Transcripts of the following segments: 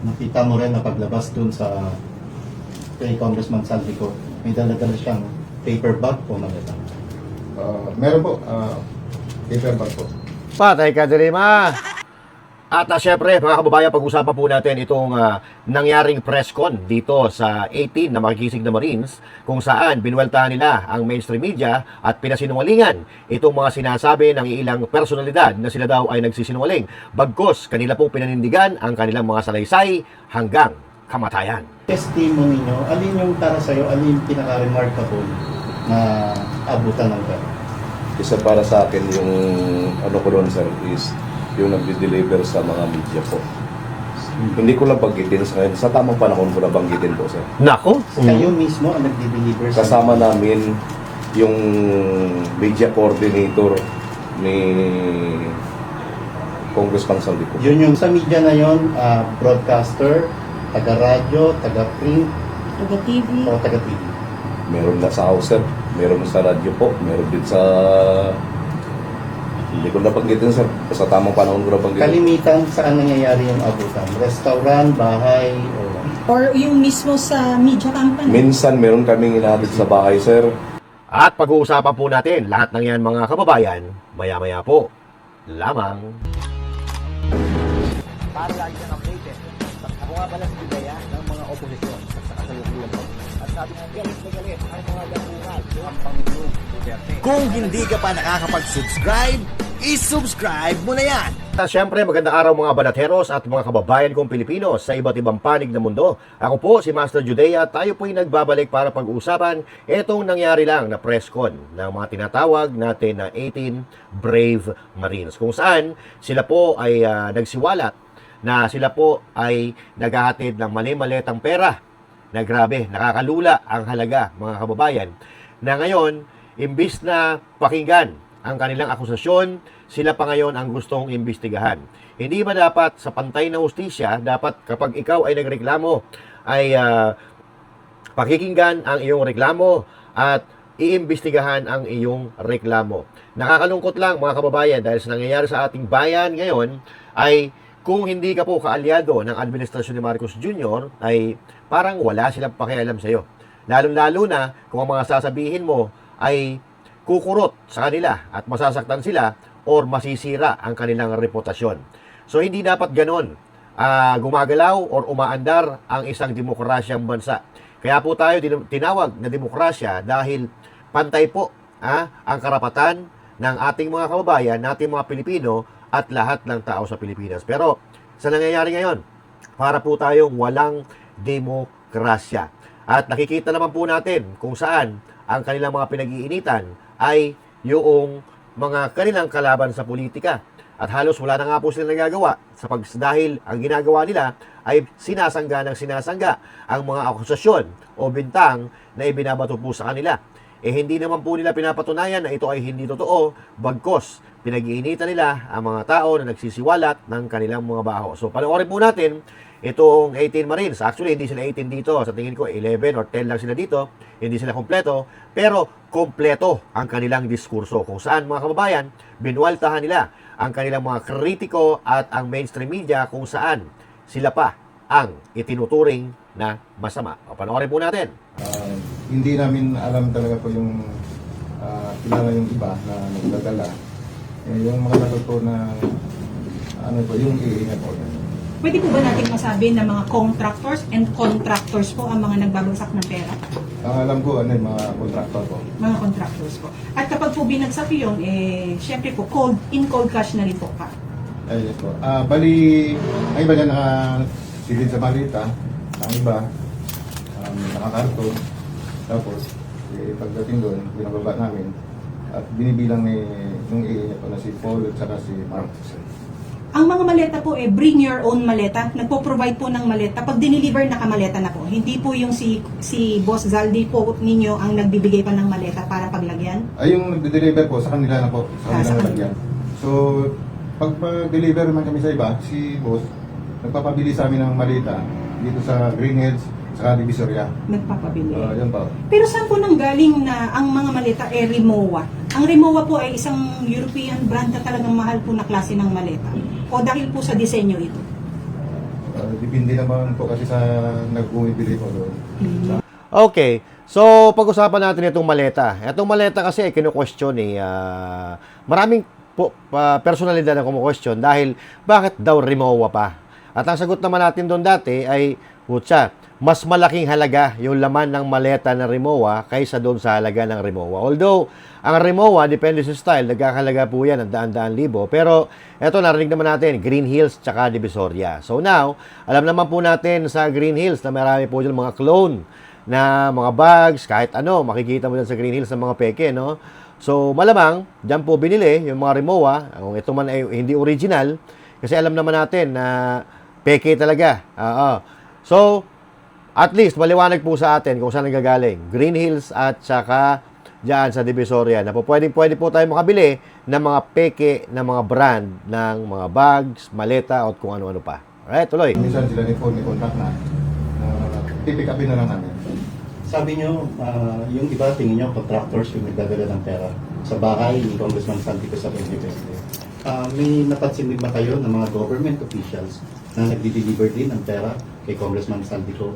nakita mo rin na paglabas dun sa kay Congressman Saldico, may dala-dala siyang paper bag o maleta. Meron po, paper bag po. Patay ka, Dirima! At syempre, mga kababayan, pag-usapan po natin itong nangyaring press con dito sa 18 na makikisig na Marines, kung saan binuweltahan nila ang mainstream media at pinasinungalingan itong mga sinasabi ng ilang personalidad na sila daw ay nagsisinungaling. Bagkos, kanila pong pinanindigan ang kanilang mga salaysay hanggang kamatayan. Testimony nyo, alin yung para sa'yo, alin yung pinaka-remarkable na abutan ng pera? Isa para sa akin yung ano ko doon, sir, is yung nagde-deliver sa mga media po. Hindi ko lang banggitin sa tamang panahon ko na banggitin po, sir. Nako! Kayo mismo ang nagde-deliver sa Kasama namin yung media coordinator ni Congressman Saldico. Yun yung sa media na yon, broadcaster, taga-radyo, taga-print, Taga-TV. o taga-TV. Meron na sa house, sir. Meron sa radyo po. Meron din sa... Hindi ko napanggitin, sir. Sa tamang panahon ko napanggitin. Kalimitan saan nangyayari yung abutan? Restaurant, bahay, o... Or yung mismo sa media company. Minsan, meron kaming inahatid sa bahay, sir. At pag-uusapan po natin lahat ng yan, mga kababayan, maya-maya po lamang. Para lagi kang updated. Ako nga pala si Bidaya ng mga oposisyon sa kasalukuyan ko. At sabi nga, galit na galit ang mga dakungal ng Pangulong Duterte. Kung hindi ka pa nakakapag-subscribe, i-subscribe mo na yan! At syempre, magandang araw mga banateros at mga kababayan kong Pilipino sa iba't ibang panig ng mundo. Ako po si Master Judea at tayo po'y nagbabalik para pag-usapan itong nangyari lang na press con ng mga tinatawag natin na 18 Brave Marines. Kung saan sila po ay nagsiwalat na sila po ay naghahatid ng mali-maletang pera na grabe, nakakalula ang halaga mga kababayan. Na ngayon, imbis na pakinggan ang kanilang akusasyon, sila pa ngayon ang gustong imbestigahan. Hindi ba dapat sa pantay na hustisya, dapat kapag ikaw ay nagreklamo, ay pakikinggan ang iyong reklamo at iimbestigahan ang iyong reklamo. Nakakalungkot lang mga kababayan dahil sa nangyayari sa ating bayan ngayon ay kung hindi ka po kaalyado ng administrasyon ni Marcos Jr. ay parang wala silang pakialam sa iyo. Lalo-lalo na kung ang mga sasabihin mo ay kukurot sa kanila at masasaktan sila or masisira ang kanilang reputasyon. So hindi dapat ganon gumagalaw or umaandar ang isang demokrasyang bansa. Kaya po tayo tinawag na demokrasya dahil pantay po ang karapatan ng ating mga kababayan, nating mga Pilipino at lahat ng tao sa Pilipinas. Pero sa nangyayari ngayon, para po tayong walang demokrasya. At nakikita naman po natin kung saan ang kanilang mga pinag-iinitan ay yung mga kanilang kalaban sa politika. At halos wala na nga po sila nagagawa dahil ang ginagawa nila ay sinasangga ng sinasangga ang mga akusasyon o bintang na ibinabato po sa kanila. Hindi naman po nila pinapatunayan na ito ay hindi totoo, bagkos pinag-iinitan nila ang mga tao na nagsisiwalat ng kanilang mga baho. So panoorin po natin itong 18 Marines. Actually, hindi sila 18 dito. Sa tingin ko, 11 or 10 lang sila dito. Hindi sila kompleto. Pero kompleto ang kanilang diskurso. Kung saan, mga kababayan, binuwaltahan nila ang kanilang mga kritiko at ang mainstream media kung saan sila pa ang itinuturing na masama. O, panoorin po natin. Hindi namin alam talaga po yung kilala yung iba na nagdadala. Yung mga natuto na ano po, yung iingat po. Pwede po ba natin masabi na mga contractors and contractors po ang mga nagbabagsak ng pera? Ang alam ko, ano yung mga contractor po. Mga contractors po. At kapag po binagsak yun, syempre po, in cold cash na rin po pa. Ay, yes po. Bali, ang iba dyan nakasilid sa malita. Ang iba, nakakarton. Tapos, pagdating doon, binababa namin. At binibilang ni yung iingat po na si Paul at saka si Mark. Ang mga maleta po, bring your own maleta. Nagpo-provide po ng maleta. Pag dineliver, nakamaleta na po. Hindi po yung si Boss Zaldi po ninyo ang nagbibigay pa ng maleta para paglagyan. Ay, yung nagde-deliver po, sa kanila na po. Sa kanila nalagyan. So, pag deliver naman kami sa iba, si Boss, nagpapabili sa amin ng maleta dito sa Greenheads, sa Divisoria. Nagpapabili. Yan po. Pero saan po nanggaling na ang mga maleta Rimowa? Ang Rimowa po ay isang European brand na talagang mahal po na klase ng maleta. O dahil po sa disenyo ito? Depende hindi naman po kasi sa nag-bumibili po doon. Okay. So, pag-usapan natin itong maleta. Itong maleta kasi, kinu-question maraming personalidad na kumu-question dahil bakit daw Rimowa pa? At ang sagot naman natin doon dati ay, putya, mas malaking halaga yung laman ng maleta ng Rimowa kaysa doon sa halaga ng Rimowa. Although, ang Rimowa, depende sa style, nagkakalaga po yan ng daan-daan libo. Pero, eto, narinig naman natin, Green Hills tsaka Divisoria. So now, alam naman po natin sa Green Hills na marami po dyan mga clone na mga bags, kahit ano, makikita mo dyan sa Green Hills ng mga peke, no? So, malamang, dyan po binili yung mga Rimowa, kung ito man ay hindi original, kasi alam naman natin na peke talaga. So, at least, maliwanag po sa atin kung saan nagagaling. Green Hills at saka dyan sa Divisoria na po pwede po tayo makabili ng mga peke na mga brand ng mga bags, maleta at kung ano-ano pa. Alright, tuloy. Minsan sila ni contact na pipick upin na lang namin. Sabi nyo, yung iba tingin nyo, contractors yung nagdadala ng pera sa bahay ni Congressman Saldico sa 2020. May napansin din ba kayo ng mga government officials na nagdi-deliver din ng pera kay Congressman Saldico?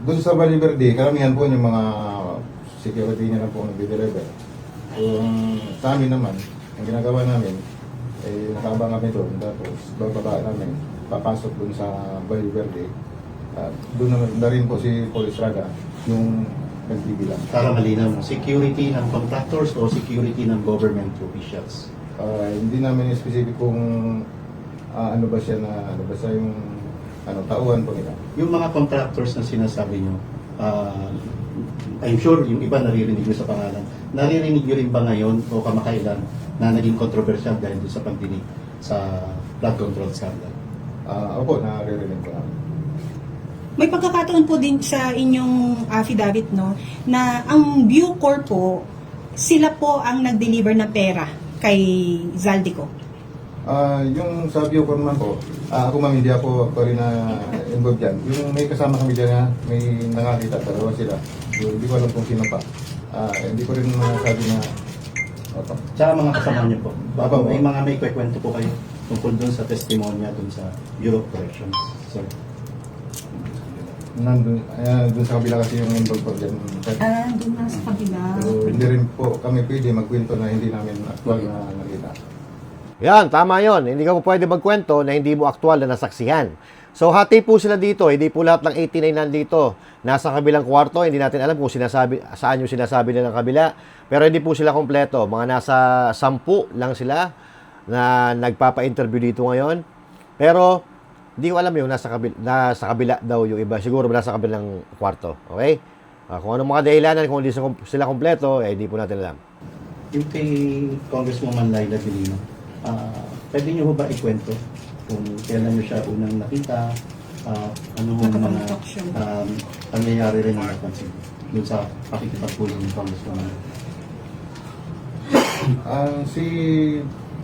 Doon sa Valle Verde, karamihan po yung mga security niya lang po nagdi-deliver. Sa amin naman, ang ginagawa namin, nakabang kami doon, tapos bababa namin, papasok doon sa Valle Verde. Doon na rin po si Police Raga, yung nagbibilang. Para malinaw mo, security ng contractors o security ng government officials? Hindi namin specific kung ano ba siya yung tauhan po nila. Yung mga contractors na sinasabi nyo, I'm sure yung iba naririnig nyo sa pangalan. Naririnig nyo rin ba ngayon o kamakailan na naging controversial dahil doon sa pagdinig sa flood control scandal? Opo, naririnig ko namin. May pagkakataon po din sa inyong affidavit, no, na ang Bucor po, sila po ang nag-deliver ng pera kay Zaldico. Yung sa Bucor naman po, ako ma'am, hindi ako rin na involved dyan. Yung may kasama kami dyan na may nakakita, dalawa sila. Hindi ko alam kung sino pa. Hindi ko rin masabi na opo. Tsaka mga kasama nyo po. Baka Opo. may kwento po kayo tungkol doon sa testimonya doon sa Bureau of Corrections. Sorry. Doon sa kabila kasi yung involved po dyan. Doon na sa kabila. So, hindi rin po kami pwede magkwento na hindi namin actual na nakita. Yan, tama yon. Hindi ka po pwede magkwento na hindi mo aktual na nasaksihan. So, hati po sila dito. Hindi po lahat ng 89 nandito. Nasa kabilang kwarto. Hindi natin alam kung saan yung sinasabi nilang kabila. Pero hindi po sila kompleto. Mga nasa 10 lang sila na nagpapa-interview dito ngayon. Pero, hindi ko alam yung nasa kabila daw yung iba. Siguro nasa kabilang kwarto. Okay? Kung anong mga dahilanan, kung hindi sila kompleto, hindi po natin alam. Yung kay Congresswoman Laila Vilino, pwede nyo ba ikwento kung kailan nyo siya unang nakita, ano mga Nakapag-talk show. pangyayari rin ang napansin doon sa pakikipagpulong ng Congresswoman?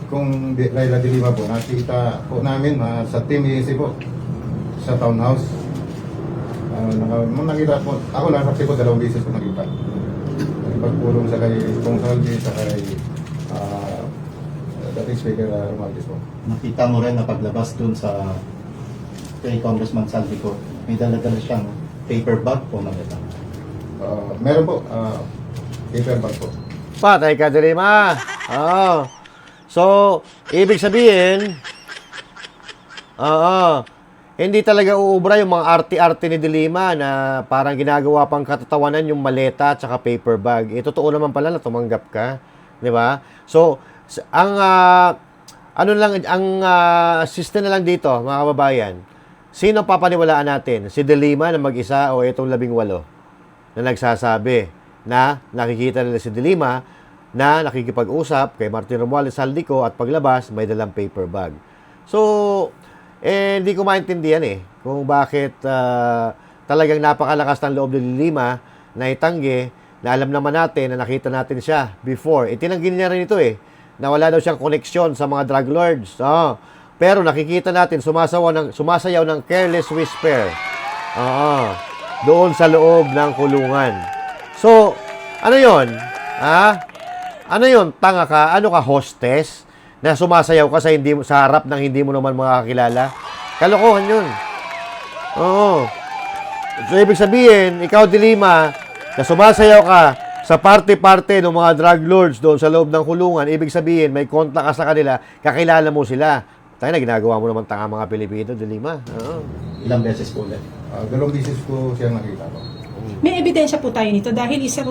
Kung Laila de Lima po, nakita po namin sa Team EAC po, sa townhouse. Nakita po, ako nasaksi po 2 beses po nakita. Nakipagpulong sa kay Kong Saldi, sa kay dating Speaker Romualdez po. Nakita mo rin na paglabas doon sa kay Congressman Saldico, may dala-dala siyang paper bag o maleta? Meron po, paper bag po. Patay ka, Dilima. So, ibig sabihin, hindi talaga uubra yung mga arte-arte ni Dilima na parang ginagawa pang katatawanan yung maleta at saka paper bag. Totoo naman pala na tumanggap ka. Di ba? So, ang system na lang dito, mga kababayan, sino papaniwalaan natin? Si Dilima na mag-isa o itong 18 na nagsasabi na nakikita nila si Dilima na nakikipag-usap kay Martin Romualdez Saldico at paglabas may dalang paper bag. So, hindi ko maintindihan kung bakit talagang napakalakas ng loob ni Dilima na itanggi na alam naman natin na nakita natin siya before. Itinanggi niya rin ito na wala daw siyang koneksyon sa mga drug lords. Pero nakikita natin sumasayaw ng careless whisper. Doon sa loob ng kulungan. So, ano yon? Ano yon? Tanga ka? Ano ka, hostess? Na sumasayaw ka sa harap ng hindi mo naman makakilala? Kalokohan yun. Oo. So, ibig sabihin, ikaw, Dilima, na sumasayaw ka sa parte-parte ng mga drug lords doon sa loob ng kulungan, ibig sabihin, may kontak ka sa kanila, kakilala mo sila. Tayo na, ginagawa mo naman tanga mga Pilipino, Dilima. Oo. Ilang beses po ulit. Dalawang beses ko siya nakita ko. May ebidensya po tayo nito dahil isa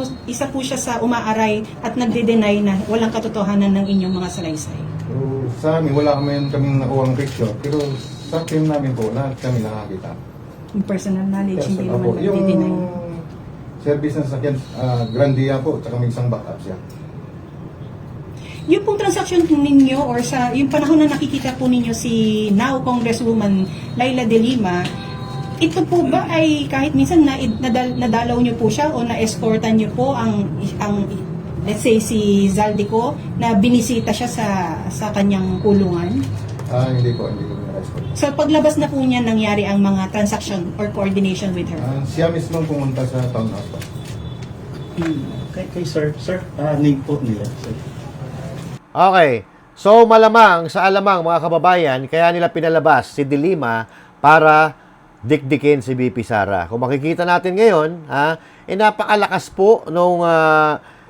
po siya sa umaaray at nagde-deny na walang katotohanan ng inyong mga salaysay. Pero sa amin, wala kaming nakuha ng picture. Pero sa team namin po, lahat kami nakakita. Yung personal knowledge, Yes, hindi opo. naman Yung nagde-deny. service ng sakyan, Grandia po, tsaka may isang backup siya. Yung pong transaction ninyo or sa yung panahon na nakikita po ninyo si now Congresswoman Laila De Lima, ito po ba ay kahit minsan nadalaw nyo po siya o na-escortan nyo po ang let's say si Zaldico na binisita siya sa kanyang kulungan? Hindi ko na-escort. So paglabas na po niya nangyari ang mga transaction or coordination with her? Siya mismo pumunta sa townhouse po. Kay sir, name po nila. Sir. Okay. So, malamang sa alamang mga kababayan, kaya nila pinalabas si Dilima para dikdikin si BP Sara. Kung makikita natin ngayon, napakalakas po nung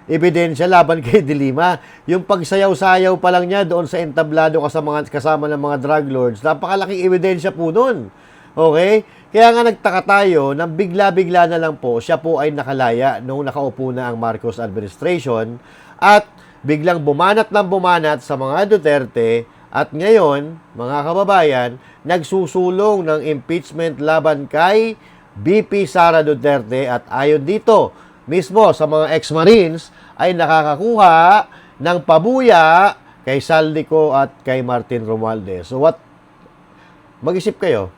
ebidensya laban kay Dilima. Yung pagsayaw-sayaw pa lang niya doon sa entablado kasama ng mga drug lords, napakalaking ebidensya po nun. Okay? Kaya nga nagtaka tayo na bigla-bigla na lang po, siya po ay nakalaya nung nakaupo na ang Marcos administration at biglang bumanat sa mga Duterte at ngayon, mga kababayan, nagsusulong ng impeachment laban kay BP Sara Duterte at ayon dito, mismo sa mga ex-Marines ay nakakakuha ng pabuya kay Zaldico at kay Martin Romualdez. So what? Mag-isip kayo.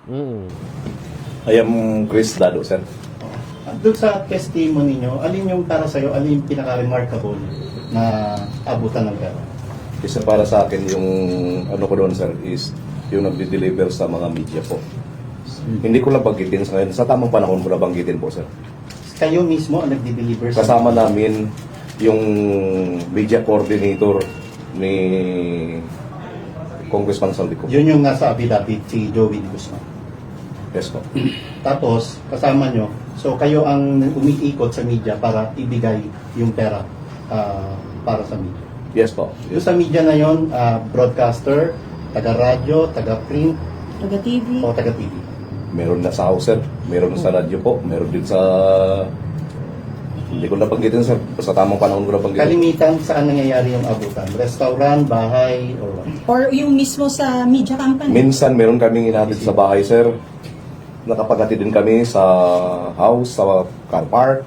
I am Chris Dado, sir. Doon sa testimony niyo, alin yung para sa'yo, alin yung pinaka-remarkable na abutan ng pera? Isa para sa akin yung ano ko doon, sir, is yung nagde-deliver sa mga media po. Hindi ko lang banggitin sa ngayon. Sa tamang panahon ko na banggitin po, sir. Kayo mismo ang nagde-deliver sa Kasama namin yung media coordinator ni Congressman Zaldico. Yun yung nasa affidavit, si Joey Di Guzman. Yes po. Tapos, kasama nyo, so kayo ang umiikot sa media para ibigay yung pera para sa media. Yes po. Yung sa media na yon, broadcaster, taga-radyo, taga-print, Taga-TV? o taga-TV. Meron na sa house, sir. Meron na sa radyo po. Meron din sa... Hindi ko napanggitin, sir. Sa tamang panahon ko napanggitin. Kalimitan saan nangyayari yung abutan? Restaurant, bahay, or what? Or yung mismo sa media company? Minsan meron kaming inatid sa bahay, sir. Nakapaghatid din kami sa house, sa car park.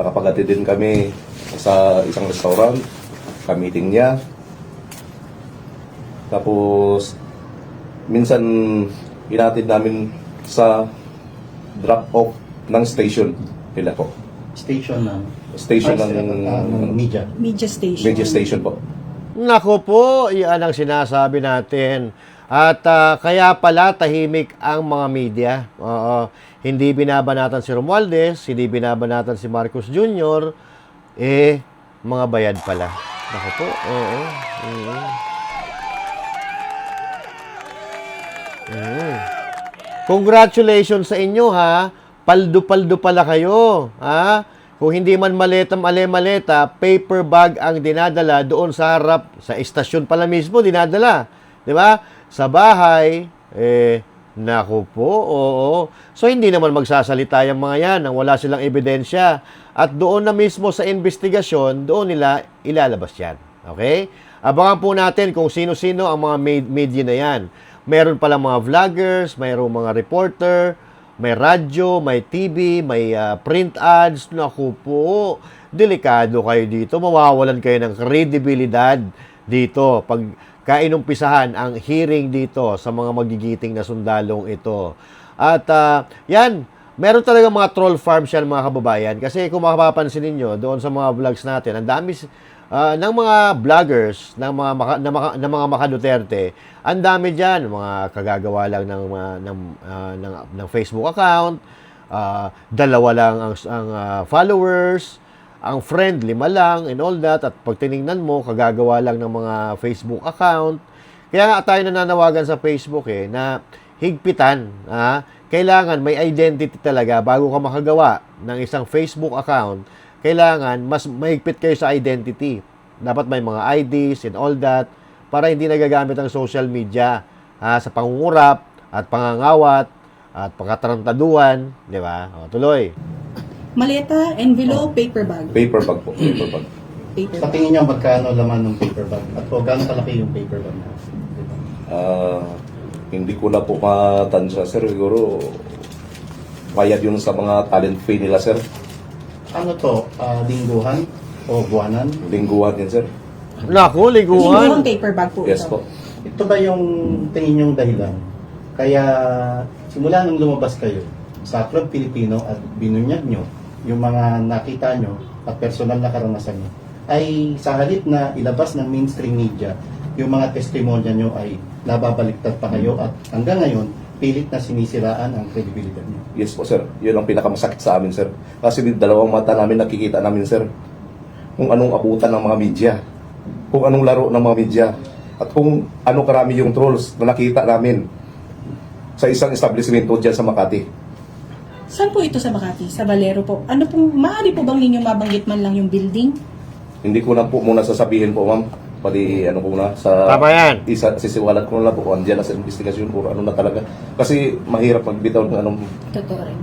Nakapaghatid din kami sa isang restaurant. Ka-meeting niya. Tapos, minsan inatid namin sa drop-off ng station nila po. Station ng Station ng media. Media station. Media station po. Nako po, iyan ang sinasabi natin. At kaya pala tahimik ang mga media. Hindi binabanatan si Romualdez, hindi binabanatan si Marcos Jr., mga bayad pala. Nako po, oo. Congratulations sa inyo, ha. Paldo-paldo pala kayo, ha. Kung hindi man maleta, male-maleta, paper bag ang dinadala doon sa harap, sa istasyon pala mismo dinadala. 'Di ba? Sa bahay, naku po, oo. So, hindi naman magsasalita yung mga yan nang wala silang ebidensya. At doon na mismo sa investigasyon, doon nila ilalabas yan. Okay? Abangan po natin kung sino-sino ang mga media na yan. Meron pala mga vloggers, mayroong mga reporter, may radyo, may TV, may print ads. Naku po, delikado kayo dito. Mawawalan kayo ng kredibilidad dito pag kainumpisahan ang hearing dito sa mga magigiting na sundalong ito. At yan, meron talaga mga troll farms yan mga kababayan. Kasi kung makapapansin ninyo, doon sa mga vlogs natin, ang dami ng mga vloggers, ng mga maka-Duterte, ang dami dyan, mga kagagawa lang ng Facebook account, dalawa lang ang followers, ang friend, 5 lang, and all that. At pag tinignan mo, kagagawa lang ng mga Facebook account. Kaya nga tayo nananawagan sa Facebook na higpitan. Kailangan may identity talaga bago ka makagawa ng isang Facebook account. Kailangan mas mahigpit kayo sa identity. Dapat may mga IDs and all that para hindi nagagamit ang social media sa pangungurap at pangangawat at pagkatarantaduhan, di ba? O, tuloy. Maleta, envelope, paper bag. Paper bag po, paper bag. Paper Sa bag. tingin niyo magkano laman ng paper bag? At po, gaano kalaki yung paper bag na? Hindi ko na po matansya, sir. Siguro, bayad yun sa mga talent fee nila, sir. Ano to? Lingguhan o buwanan? Lingguhan din, sir. Naku, Lingguhang liguan. paper bag po Yes ito. po. Ito ba yung tingin yung dahilan? Kaya simula nung lumabas kayo sa Club Filipino at binunyag nyo yung mga nakita nyo at personal na karanasan nyo, ay sa halip na ilabas ng mainstream media, yung mga testimonya nyo ay nababaliktad pa kayo at hanggang ngayon, pilit na sinisiraan ang credibility nyo. Yes po, sir. Yun ang pinakamasakit sa amin, sir. Kasi yung dalawang mata namin nakikita namin, sir. Kung anong abutan ng mga media. Kung anong laro ng mga media. At kung ano karami yung trolls na nakita namin sa isang establishmento dyan sa Makati. Saan po ito sa Makati? Sa Valero po? Ano pong, maaari po bang ninyo mabanggit man lang yung building? Hindi ko na po muna sasabihin po, ma'am. Pati ano ko na sa Tama yan. sisiwalat ko na lang po kung andyan na sa investigasyon o ano na talaga. Kasi mahirap magbitaw ng anong. Totoo rin.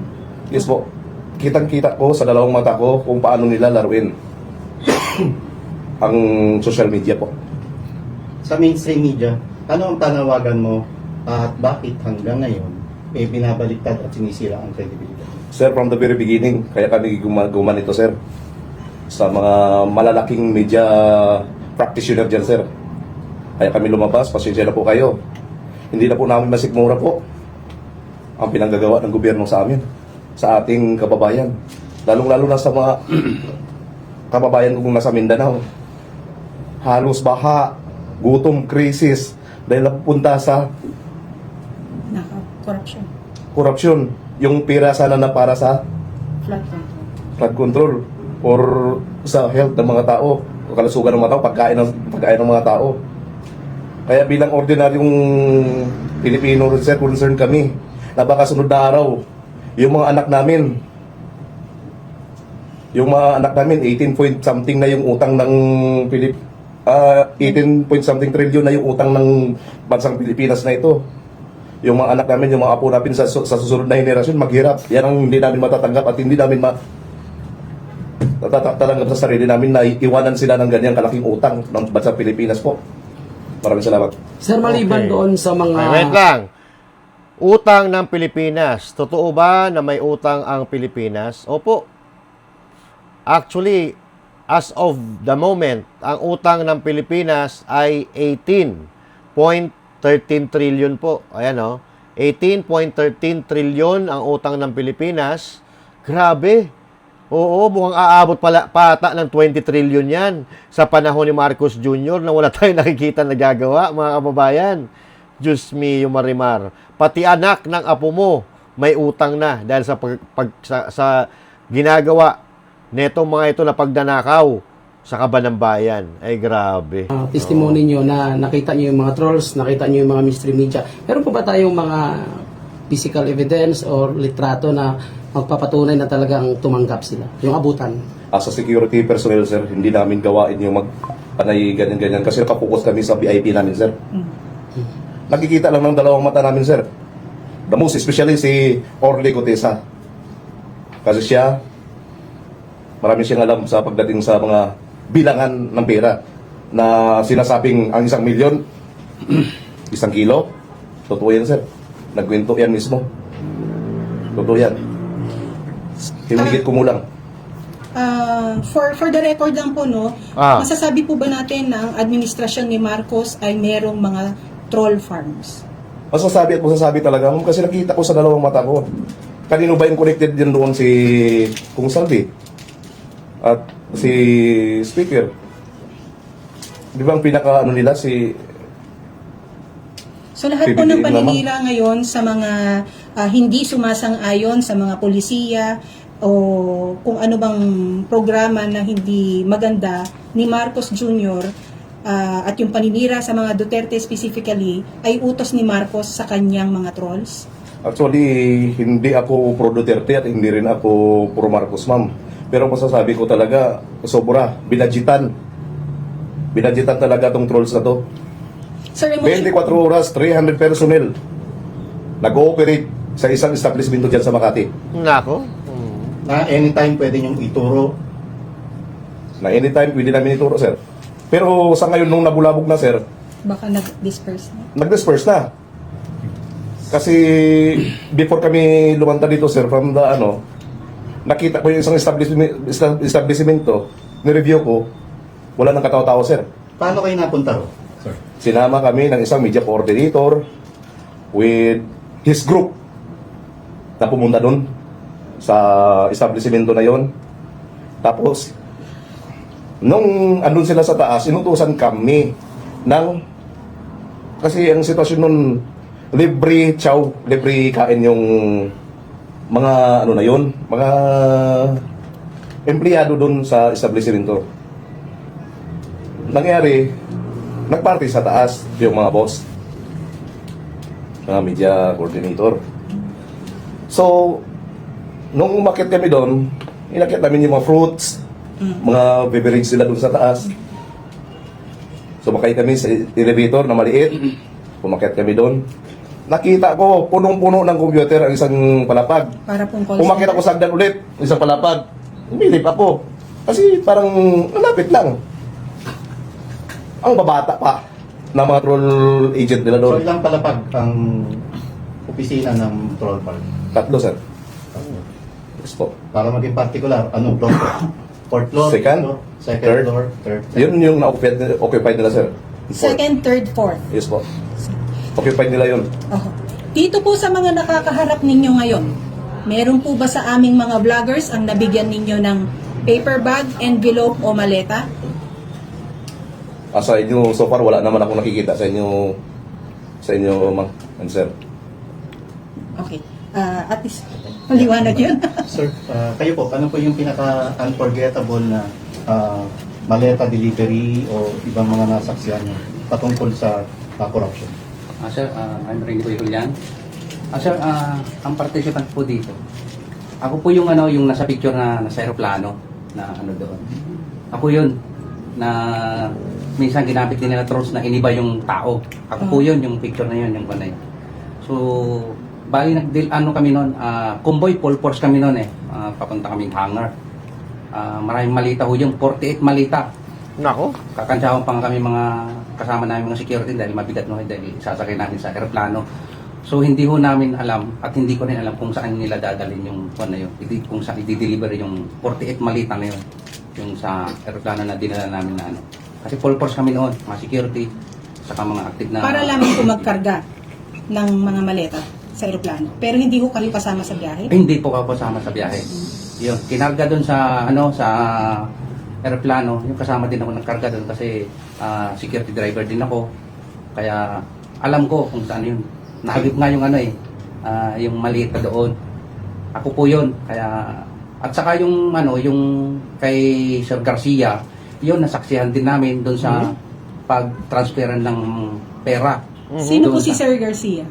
Yes po. Kitang-kita ko sa dalawang mata ko kung paano nila laruin ang social media po. Sa mainstream media, ano ang panawagan mo at bakit hanggang ngayon binabaliktad at sinisira ang credibility? Sir, from the very beginning, kaya kami guman ito, sir. Sa mga malalaking media practitioner dyan, sir. Kaya kami lumabas, pasensya na po kayo. Hindi na po namin masikmura po ang pinanggagawa ng gobyerno sa amin, sa ating kababayan. Lalong-lalo na sa mga kababayan kong nasa Mindanao. Halos baha, gutom, krisis, dahil napupunta sa Corruption. korupsyon. Yung pira sana na para sa Flood control. flood control or sa health ng mga tao, o kalusugan ng mga tao, pagkain ng mga tao. Kaya bilang ordinaryong Pilipino, sir, concerned kami na baka sunod na araw, yung mga anak namin, 18 point something na yung utang ng 18 point something trillion na yung utang ng bansang Pilipinas na ito. Yung mga anak namin, yung mga apo namin sa susunod na henerasyon, maghirap. Yan ang hindi namin matatanggap at hindi namin tatanggap sa sarili namin na iwanan sila ng ganyang kalaking utang ng bansang Pilipinas po. Maraming salamat. Sir, maliban Okay. doon sa mga... Ay, wait lang. Utang ng Pilipinas. Totoo ba na may utang ang Pilipinas? Opo. Actually, as of the moment, ang utang ng Pilipinas ay 18.13 trillion po. Ayan o. 18.13 trillion ang utang ng Pilipinas. Grabe. Oo, mukhang aabot pata ng 20 trillion yan sa panahon ni Marcos Jr. na wala tayong nakikita na gagawa, mga kababayan. Diyos me, yung marimar. Pati anak ng apo mo may utang na dahil sa ginagawa netong mga ito na pagdanakaw sa kaban ng bayan. Ay, grabe. testimony nyo na nakita nyo yung mga trolls, nakita nyo yung mga mystery media. Meron po ba tayong mga physical evidence or litrato na magpapatunay na talagang tumanggap sila? Yung abutan. As a security personnel, sir, hindi namin gawain yung magpanay ganyan-ganyan kasi nakapokus kami sa VIP namin, sir. Nakikita lang ng dalawang mata namin, sir. The most especially si Orly Cotesa. Kasi siya, marami siyang alam sa pagdating sa mga bilangan ng pera na sinasabing ang 1 milyon, 1 kilo. Totoo yan, sir. Nagkwento yan mismo. Totoo yan. Himigit kumulang. For the record lang po, no, masasabi po ba natin na ang administrasyon ni Marcos ay merong mga troll farms? Masasabi at masasabi talaga kasi nakita ko sa dalawang mata ko. Kanino ba yung connected din doon si Kung Salvi at si Speaker? Di ba ang pinaka ano nila si So lahat po ng PBBM paninira ngayon sa mga hindi sumasang-ayon sa mga polisiya o kung ano bang programa na hindi maganda ni Marcos Jr., at yung paninira sa mga Duterte specifically ay utos ni Marcos sa kanyang mga trolls? Actually, hindi ako pro Duterte at hindi rin ako pro Marcos, ma'am. Pero masasabi ko talaga, sobra, binadjitan. Binadjitan talaga tong trolls na to. Sir, 24 oras, 300 personnel nag-ooperate sa isang establishment dyan sa Makati. Nako. Na anytime pwede niyong ituro. Na anytime, pwede namin ituro, sir. Pero sa ngayon, nung nabulabog na, sir, baka nag-disperse na. nag-disperse na. Kasi before kami lumanta dito, sir, from the nakita ko yung isang establishmento, ni-review ko, wala nang katawa-tawa, sir. Paano kayo napunta ro, sir? Sinama kami ng isang media coordinator with his group na pumunta doon sa establishmento na yon. Tapos, nung andun sila sa taas, inutusan kami ng, kasi ang sitwasyon nun, libre chow, libre kain yung mga na yun, mga empleyado doon sa establishmento. Nangyari, nagparty sa taas yung mga boss, mga media coordinator. So, nung umakyat kami doon, inakyat namin yung mga fruits, mga beverage sila doon sa taas. Sumakay kami sa elevator na maliit, umakyat kami doon. Nakita ko, punong-puno ng computer ang isang palapag. Para pong call Umakyat ako sagdan ulit, isang palapag. Umilip ako. Kasi parang malapit lang. Ang babata pa ng mga troll agent nila So doon. ilang palapag ang opisina ng Troll Park? 3, sir. Yes po. Para maging particular, anong floor? Fourth floor? Second, floor, second third. floor, third. Yun yung na-occupied nila, sir. Second, third, fourth. Yes po. Occupied nila yun. Oh. Dito po sa mga nakakaharap ninyo ngayon, meron po ba sa aming mga vloggers ang nabigyan ninyo ng paper bag, envelope o maleta? Sa inyo, so far, wala naman ako nakikita sa inyo, ma'am and sir. Okay. At least, maliwanag yun. Sir, kayo po, ano po yung pinaka-unforgettable na maleta delivery o ibang mga nasaksihan niyo patungkol sa corruption? Sir, I'm Renny Boy Julian. Sir, ang participant po dito, ako po yung yung nasa picture na nasa aeroplano na doon. Ako yun na minsan ginamit din nila trolls na iniba yung tao. Ako po yun, yung picture na yun, yung panay. So, bali kami noon, convoy full force kami noon papunta kaming hangar. Maraming malita ho yung 48 malita. Nako. Kakantsawan pa nga kami mga kasama namin mga security dahil mabigat no dahil sasakay namin sa aeroplano. So hindi ho namin alam at hindi ko rin alam kung saan nila dadalhin yung na yun. Kung saan i-deliver yung 48 malita na yun. Yung sa aeroplano na dinala namin na Kasi full force kami noon, mga security, saka mga active na... Para lamang po magkarga ng mga maleta sa aeroplano. Pero hindi ho kayo kasama sa biyahe? Hindi po ako kasama sa biyahe. Yun, kinarga doon sa sa aeroplano, yung kasama din ako nagkarga doon kasi security driver din ako. Kaya alam ko kung saan yun. Nahagip nga yung yung maliit na doon. Ako po yun. Kaya at saka yung yung kay Sir Garcia, yun nasaksihan din namin doon sa pag-transferan ng pera. Sino po Doon si sa- Sir Garcia?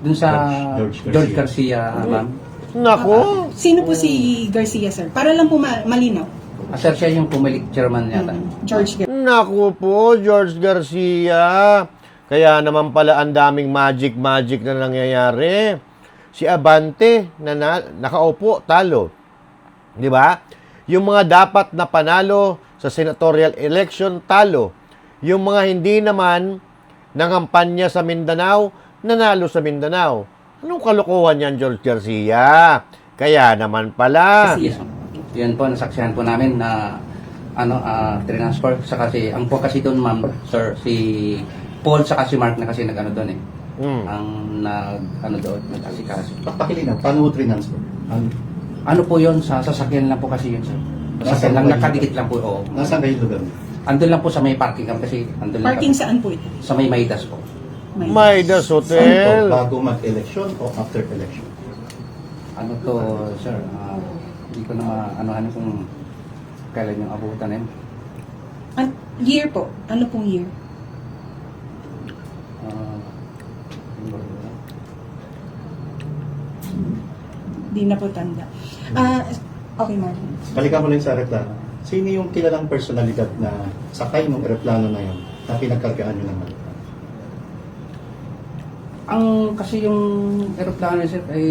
Doon sa George George Garcia, ma'am. Nako. Sino po si Garcia, sir? Para lang po malinaw. Sir, siya yung pumilik chairman yata. George Garcia. Naku po, George Garcia. Kaya naman pala ang daming magic na nangyayari. Si Abante nakaupo, talo. 'Di ba? Yung mga dapat na panalo sa senatorial election, talo. Yung mga hindi naman nangampanya sa Mindanao, nanalo sa Mindanao. Anong kalokohan yan, George Garcia? Kaya naman pala. Yes, ma'am. Yan po, nasaksihan po namin na transfer sa kasi ang po kasi doon, ma'am, sir, si Paul sa si Mark na kasi nag doon Ang doon, nag-asikaso. Pakilinaw, paano mo transfer? Ano po yun, sa sasakyan lang po kasi yun, sir. Sasakyan lang, nakadikit lang po, oo. Nasaan kayo lugar? Andun lang po sa may parking kami kasi andun lang Parking saan po ito? sa may Maidas po. Maidas Saan Hotel. po? Bago mag-election o after election? Ano to, sir, hindi ko na kung kailan yung abutan na yun. Year po. Ano pong year? Di na po tanda. Okay, Martin. Balikan mo lang sa reklamo. Sino yung kilalang personalidad na sakay ng eroplano na yun na pinagkargaan nyo ng maleta? Ang kasi yung aeroplano sir ay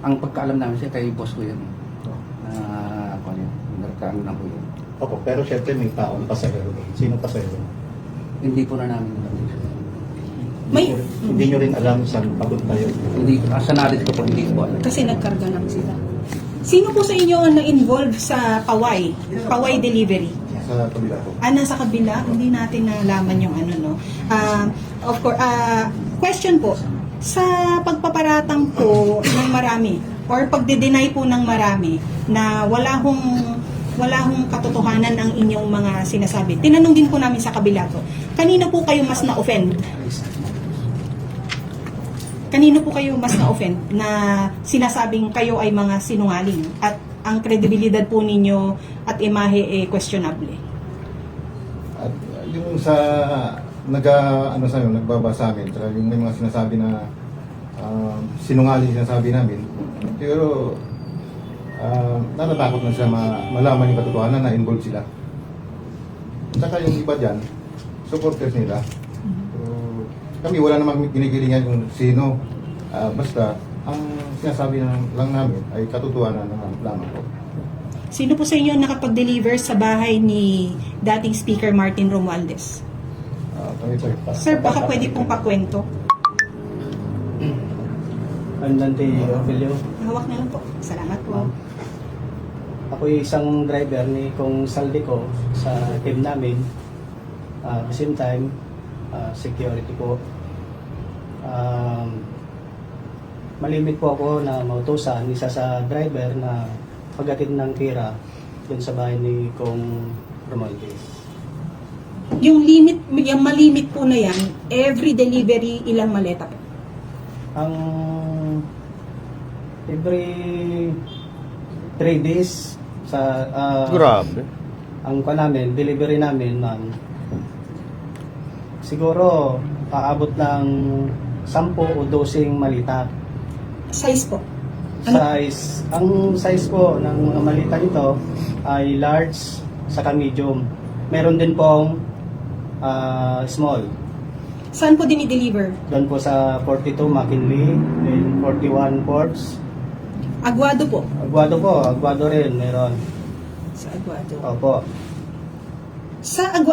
ang pagkaalam namin sir kay boss ko yun. Ako yun, yung aeroplano lang po yun. Opo, pero syempre may taong pasahero. Sino pasahero? Hindi po na namin alam. May, Hindi nyo rin alam saan papunta yun. Hindi, sa knowledge ko po, hindi ko po alam. kasi nagkarga lang sila. Sino po sa inyo ang na-involve sa Paway? Paway delivery? Sa kabila po. Nasa kabila, hindi natin nalaman yung ano, no. Of course, question po, sa pagpaparatang po ng marami or pagde-deny po ng marami na wala hong katotohanan ang inyong mga sinasabi. Tinanong din po namin sa kabila po, kanino po kayo mas na-offend? Kanino po kayo mas na-offend na sinasabing kayo ay mga sinungaling at ang kredibilidad po ninyo at imahe questionable? At yung sa nagbaba sa amin, tsaka yung may mga sinasabi na sinungaling sinasabi namin, pero natatakot na sila malaman yung katotohanan na involved sila. Tsaka yung iba dyan, supporters nila. So, kami wala namang ginigilingan kung sino. Basta, ang sinasabi lang namin ay katotohanan ng lamang po. Sino po sa inyo ang nakapag-deliver sa bahay ni dating Speaker Martin Romualdez? Kami po. Sir, baka pwede pong pakwento. Andante Orvelio. Hawak na lang po. Salamat po. Ako isang driver ni Kong Saldico sa team namin. At the same time, security po. Malimit po ako na mautusan isa sa driver na paghatid ng tira dun sa bahay ni Kong Romualdez. Yung limit, yung malimit po na yan, every delivery, ilang maleta po? Ang every 3 days sa Grabe. ang namin, delivery namin, ma'am, siguro aabot ng 10 o 12 malita. Size po? Ano? Ang size po ng mga malita nito ay large saka medium. Meron din pong small. Saan po dinideliver? Doon po sa 42 McKinley, then 41 Forbes. Aguado po? Aguado rin meron. Sa Aguado. Opo.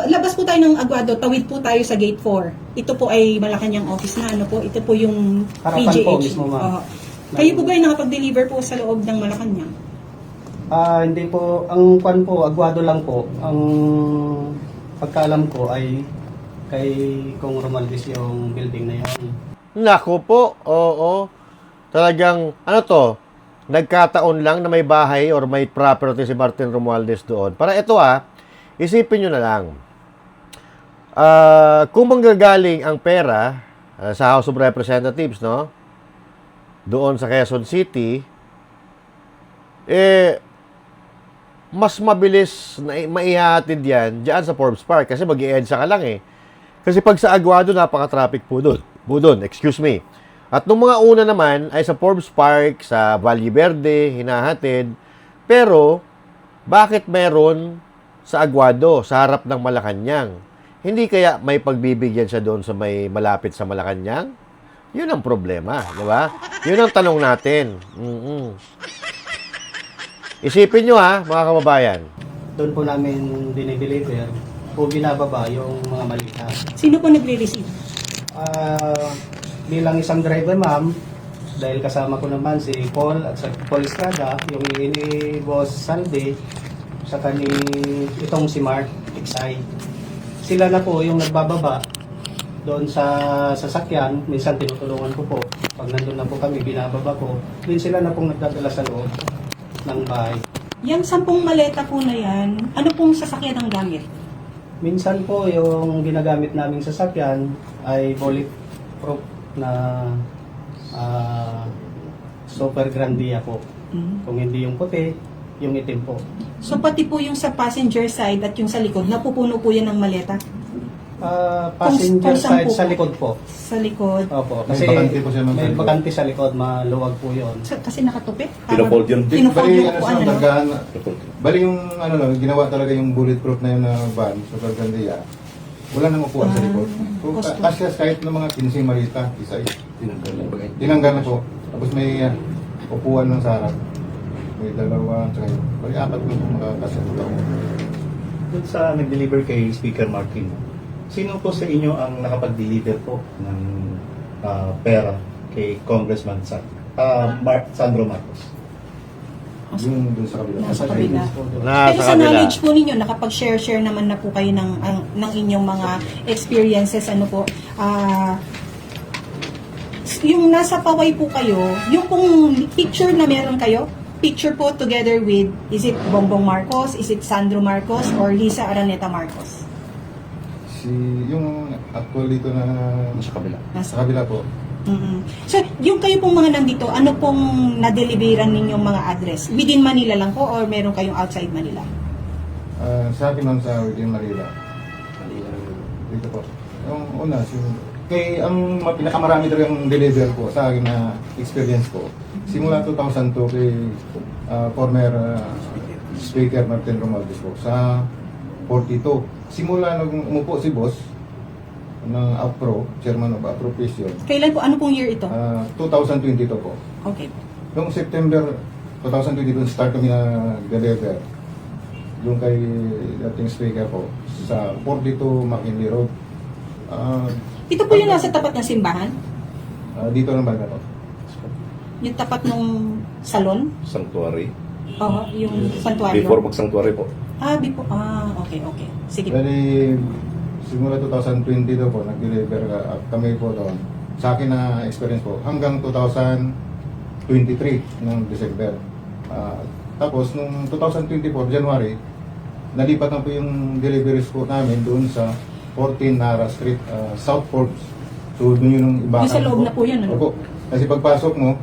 Labas po tayo ng Aguado, tawid po tayo sa Gate 4. Ito po ay Malacanang office na, ano po? Ito po yung Harapan PGH. po mismo, ma'am. Oo. Kayo po ba ay nakapag-deliver po sa loob ng Malacanang? Hindi po, ang kwan po, Aguado lang po. Ang pagkaalam ko ay kay Kong Romualdez yung building na yun. Nako po, oo. Talagang, ano to, nagkataon lang na may bahay or may property si Martin Romualdez doon. Para ito isipin nyo na lang. Kung manggagaling ang pera sa House of Representatives, no? Doon sa Quezon City, mas mabilis na maihatid yan dyan sa Forbes Park kasi mag-i-EDSA ka lang eh. Kasi pag sa Aguado, napaka-traffic po doon. Excuse me. At nung mga una naman ay sa Forbes Park, sa Valle Verde, hinahatid. Pero, bakit meron sa Aguado, sa harap ng Malacanang? Hindi kaya may pagbibigyan siya doon sa may malapit sa Malacanang? Yun ang problema, di ba? Yun ang tanong natin. Isipin nyo mga kababayan. Doon po namin dinideliver o binababa yung mga malita. Sino po nagre-receive? Bilang isang driver, ma'am, dahil kasama ko naman si Paul at sa Paul Estrada, yung ni Boss Saldi, saka ni itong si Mark XI. Sila na po yung nagbababa doon sa sasakyan. Minsan tinutulungan ko po. Pag nandun na po kami, binababa ko. Din sila na pong nagdadala sa loob ng bahay. Yung 10 maleta po na yan, ano pong sasakyan ang gamit? Minsan po yung ginagamit naming sasakyan ay bulletproof na Super Grandia po. Kung hindi yung puti, yung itim po. So pati po yung sa passenger side at yung sa likod, napupuno po yan ng maleta? Passenger kung saan side po sa po? likod po. Sa likod. Opo, May kasi bakante po siya, ma'am, sa may likod. bakante sa likod, maluwag po yun. Kasi nakatupit? Pinofold yun. Pinofold Bali, yung ano upuan, siya, ano? nagkaan, bali yung, ano lang, ginawa talaga yung bulletproof na yun na van, Super Grandia. Wala nang upuan sa likod. So, gusto. kasi kahit ng mga 15 malita, isa tinanggal na po. Tapos may upuan ng sa harap. May dalawa, tsaka yun. Bali, apat po makakasya po. Doon sa nag-deliver kay Speaker Martin, sino po sa inyo ang nakapag-deliver po ng pera kay Congressman Sandro Marcos? Yung dun sa kabila. Nasa kabila. Nasa Pero sa kabila. knowledge po ninyo, nakapag-share naman na po kayo ng inyong mga experiences, ano po, yung nasa Paway po kayo, yung pong picture na meron kayo, picture po together with, is it Bongbong Marcos, is it Sandro Marcos, or Lisa Araneta Marcos? Yung actual dito na Sa kabila. sa kabila po. Mm-mm. So, yung kayo pong mga nandito, ano pong na-deliveran ninyong mga address? Within Manila lang po or meron kayong outside Manila? Sa akin ma'am sa Within Manila. Dito po. Yung una, ang pinakamarami talagang deliver ko sa akin na experience ko. Simula 2002 kay former Speaker Martin Romualdez po sa 42. Simula nung umupo si boss ng APRO, Chairman of Appropriation, Kailan po? Ano pong year ito? 2022 po. Okay. Noong September 2022, start kami na deliver yung kay dating speaker po sa 42 McKinley Road. Ito po yung nasa tapat ng simbahan? Dito naman po. Yung tapat ng salon? Sanctuary. Oo, yung santuario. Before mag-sanctuary po. Okay. Sige. Bali, simula 2022 po, nag-deliver kami po doon. Sa akin na experience po, hanggang 2023 ng December. Tapos, nung 2024, January, nalipat na po yung deliveries po namin doon sa 14 Nara Street, Southport. So, doon yung ibakan. Yung sa loob na po yun, ano? Opo. Kasi pagpasok mo,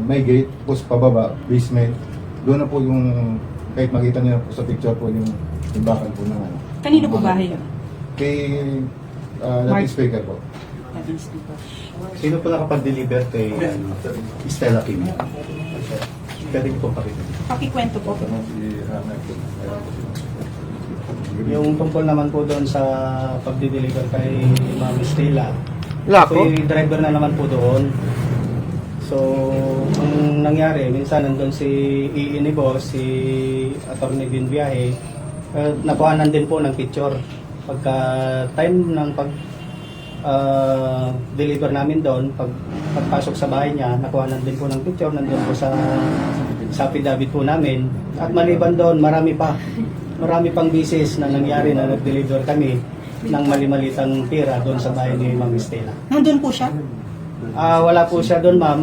may gate, tapos pababa, basement. Doon na po yung, kahit makita niyo po sa picture po yung ibakan po ng ano. Kanino po bahay yun? Kay Mark. dating speaker po. Sino po nakapag-deliver kay Stella Kim? Pwede ko po pakita. Pakikwento po. Si Hannah po. Yung tungkol naman po doon sa pagdi-deliver kay Ma'am Stella. Lako. Ako yung driver na naman po doon. So, ang nangyari, minsan nandun si EE ni Boss, si Atty. Binbiyahe, nakuhanan din po ng picture. Pagka time ng deliver namin doon, pagpasok sa bahay niya, nakuhanan din po ng picture, nandun po sa affidavit po namin. At maliban doon, marami pang bisis na nangyari na nag-deliver kami ng mali-malitang pera doon sa bahay ni Ma'am Stella. Nandun po siya? Wala po siya doon, ma'am.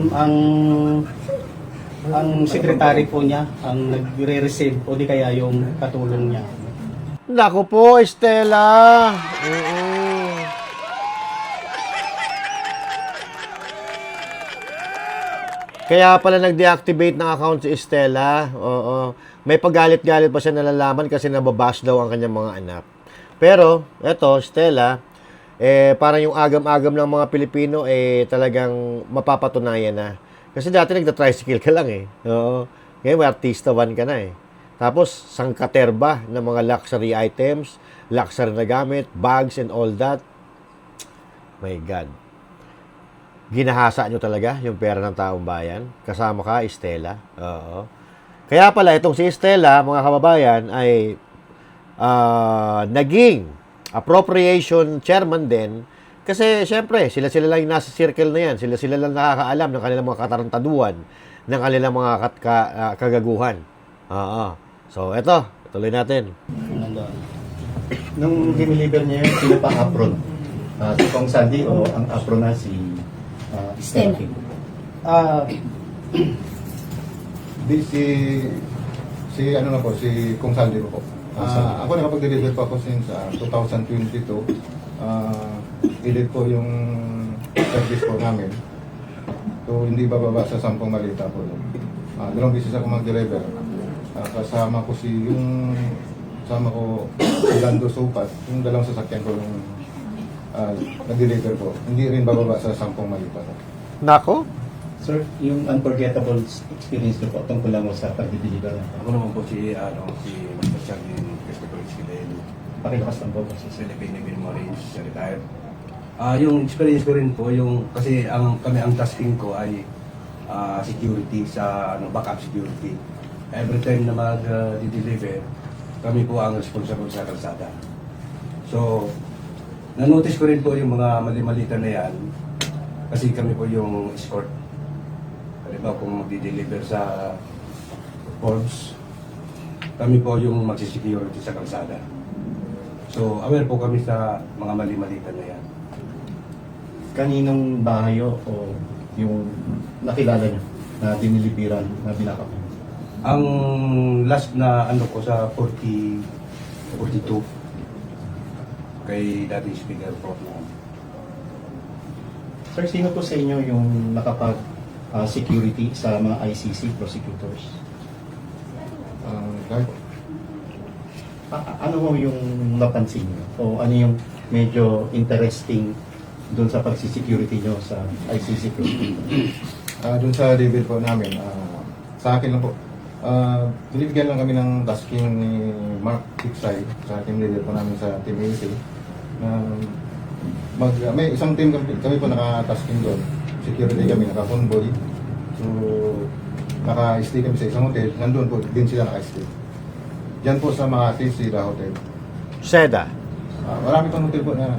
Ang secretary po niya ang nagre-receive o di kaya yung katulong niya. Naku po, Estela. Oo. Kaya pala nag-deactivate ng account si Estela. Oo. May paggalit-galit pa siya nalalaman kasi nababash daw ang kanyang mga anak. Pero, eto, Stella, parang yung agam-agam ng mga Pilipino, talagang mapapatunayan na. Kasi dati nagda-tricycle ka lang eh. Oo. Ngayon may artista one ka na eh. Tapos, sangkaterba ng mga luxury items, luxury na gamit, bags and all that. My God. Ginahasa nyo talaga yung pera ng taong bayan. Kasama ka, Estela. Oo. Kaya pala, itong si Estela, mga kababayan, ay naging appropriation chairman din. Kasi, syempre, sila-sila lang yung nasa circle na yan. Sila-sila lang nakakaalam ng kanilang mga katarantaduan, ng kanilang mga kagaguhan. Oo. So, eto. Tuloy natin. Nandun. Nung diniliver niya yun, sino pa apron? Si Kong Sandy o ang apron na si Stella Kim? Si ano na po, si Kung Saldi po. Ako nakapag-deliver po ako since 2022. Edit po yung service po namin. So, hindi bababa sa 10 malita po. 2 beses ako mag-deliver. kasama ko si Lando Supat, yung dalawang sasakyan ko yung nag-deliver ko. Hindi rin bababa sa 10 malita. Nako. Sir, yung unforgettable experience niyo po tungkol lang sa pag-deliver. Ako naman po si Mr. Charlene Christopher Esquivel, Pakilakas lang po. sa Philippine Navy Marines, retired. Yung experience ko rin po, kasi ang tasking ko ay security sa backup security. Every time na mag-deliver, kami po ang responsible sa kalsada. So, na-notice ko rin po yung mga mali-malita na yan kasi kami po yung escort. Halimbawa kung mag-deliver sa Forbes, kami po yung magsisecurity sa kalsada. So, aware po kami sa mga mali-malita na yan. Kaninong bahay o yung nakilala niyo na diniliberan na binakap niyo? Ang last na ko sa 42 kay dating speaker po na Sir, sino po sa inyo yung nakapag-security sa mga ICC prosecutors? Kahit Ano mo yung napansin niyo? O ano yung medyo interesting doon sa pagsisecurity niyo sa ICC prosecutors? doon sa level po namin, sa akin lang po, binibigyan lang kami ng tasking ni Mark Tiksay sa team leader po namin sa Team AC na may isang team kami po naka-tasking doon. Security kami, naka-convoy. So, naka-stay kami sa isang hotel. Nandun po din sila naka-stay. Diyan po sa Makati, Sila Hotel. Seda. Marami pang hotel po na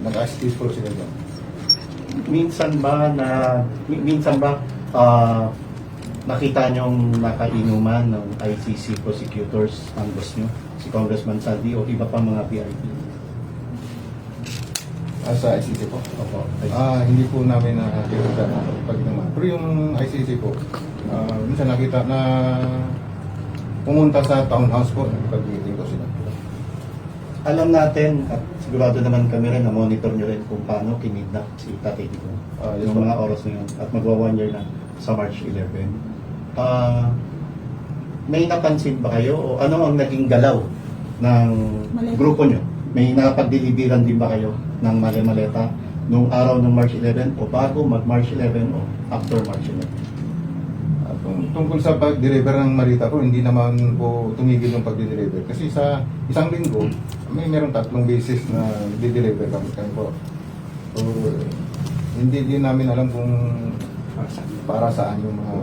naka-stay po sila doon. Minsan ba nakita niyong nakainuman ng ICC prosecutors ang boss niyo, si Congressman Saldi o iba pa mga PIP? Sa ICC po? Opo. Hindi po namin nakikita na pag-inuman. Pero yung ICC po, minsan nakita na pumunta sa townhouse po, pag-meeting ko sila. Alam natin at sigurado naman kami rin na monitor nyo rin kung paano kinidnap si Tatay Digong Yes, yung mga oras na yun at magwa 1 year na sa March 11. May napansin ba kayo o ano ang naging galaw ng grupo nyo? May napagdilibiran din ba kayo ng mali-maleta nung araw ng March 11 o bago mag-March 11 o after March 11? Tungkol sa pag-deliver ng malita po, hindi naman po tumigil yung pag-deliver. Kasi sa isang linggo, meron 3 beses na di-deliver kami po. So, hindi din namin alam kung para saan yung mga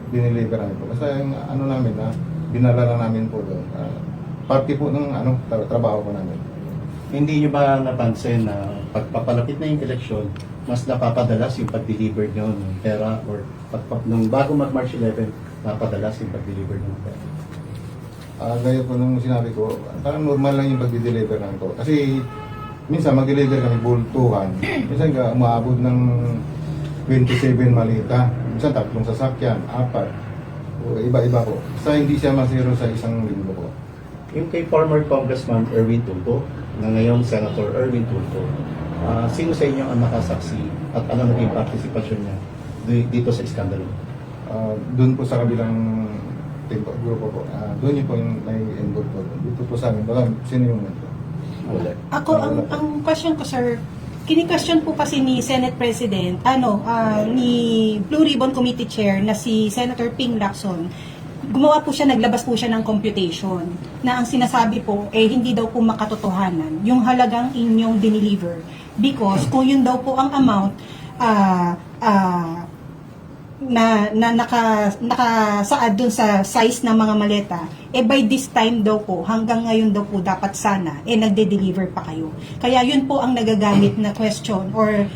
dineliver namin po. Basta yung ano namin na dinala lang namin po doon. Party po ng trabaho po namin. Hindi nyo ba napansin na pagpapalapit na yung eleksyon, mas napapadalas yung pag-deliver nyo ng pera or nung bago mag-March 11, napadalas yung pag-deliver ng pera? Gaya po nung sinabi ko, parang normal lang yung pag-deliver namin po. Kasi minsan mag-deliver kami bultuhan. Minsan umaabot ng 27 malita. Minsan 3 sasakyan, 4. O iba-iba po. Basta hindi siya masiro sa isang linggo po. Yung kay former Congressman Erwin Tulfo, na ngayon Senator Erwin Tulfo, sino sa inyo ang nakasaksi at ano naging partisipasyon niya dito sa iskandalo? Doon po sa kabilang team po, grupo po. Doon yun po yung may involved po. Dito po sa amin, baka sino yung nito? Wala. Ako, ang question ko, sir, kini-question po kasi ni Senate President, ni Blue Ribbon Committee Chair na si Senator Ping Lacson, gumawa po siya, naglabas po siya ng computation na ang sinasabi po, hindi daw po makatotohanan yung halagang inyong dineliver. Because kung yun daw po ang amount na nakasaad dun sa size ng mga maleta, by this time daw po, hanggang ngayon daw po dapat sana, nagde-deliver pa kayo. Kaya yun po ang nagagamit na question or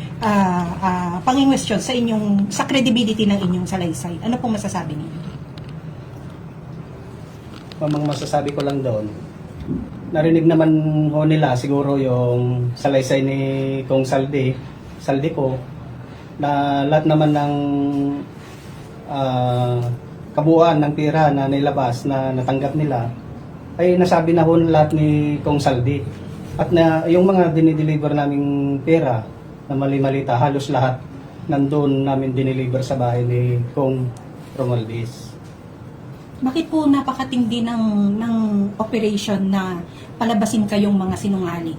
panging-question sa credibility ng inyong salaysay. Ano pong masasabi niyo? Mamang masasabi ko lang doon, narinig naman ho nila siguro yung salaysay ni Kong Saldi ko, na lahat naman ng kabuuan ng pera na nilabas na natanggap nila ay nasabi na ho lahat ni Kong Saldi. At na yung mga dinideliver naming pera na mali-malita, halos lahat nandun namin dineliver sa bahay ni Kong Romualdez. Bakit po napakatindi ng operation na palabasin kayong mga sinungaling?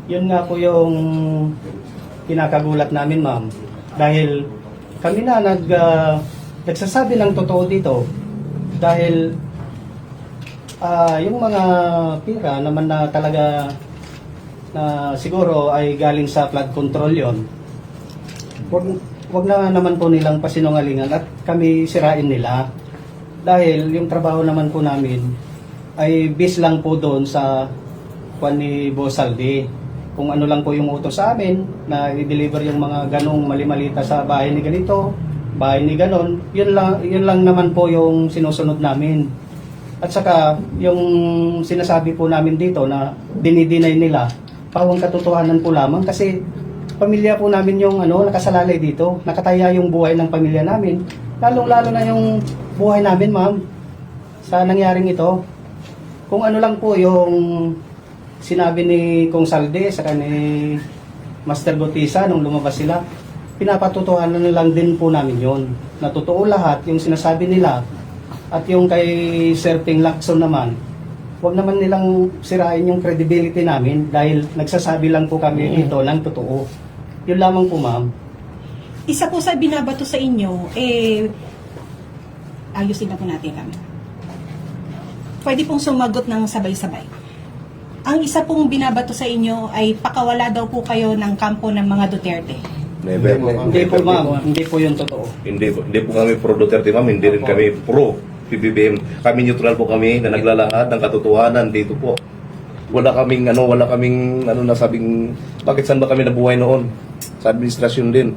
Yun nga po yung kinakagulat namin, ma'am. Dahil kami na nagsasabi ng totoo dito. Dahil yung mga pira naman na talaga na siguro ay galing sa flood control yon. Wag na naman po nilang pasinungalingan at kami sirain nila. Dahil yung trabaho naman po namin ay base lang po doon sa kwan ni Boss Saldi. Kung ano lang po yung utos sa amin na i-deliver yung mga ganong mali-malita sa bahay ni ganito, bahay ni ganon, yun lang naman po yung sinusunod namin. At saka yung sinasabi po namin dito na dinidinay nila, pawang katotohanan po lamang kasi pamilya po namin yung nakasalalay dito, nakataya yung buhay ng pamilya namin, lalong-lalo na yung buhay namin, ma'am, sa nangyaring ito. Kung ano lang po yung sinabi ni Kong Salde sa ni Master Gutisa nung lumabas sila, pinapatutuhanan na lang din po namin yon. Na totoo lahat yung sinasabi nila. At yung kay Sir Ping Lacson naman, huwag naman nilang sirain yung credibility namin dahil nagsasabi lang po kami dito ng totoo. Yun lamang po, ma'am. Isa po sa binabato sa inyo, ayusin na po natin kami. Pwede pong sumagot ng sabay-sabay. Ang isa pong binabato sa inyo ay pakawala daw po kayo ng kampo ng mga Duterte. Never. Hindi po, ma'am. Hindi po yun totoo. Hindi po kami pro Duterte, ma'am. Hindi rin kami pro PBBM. Kami neutral po kami na naglalahad ng katotohanan dito po. Wala kaming nasabing bakit saan ba kami nabuhay noon? Sa administrasyon din.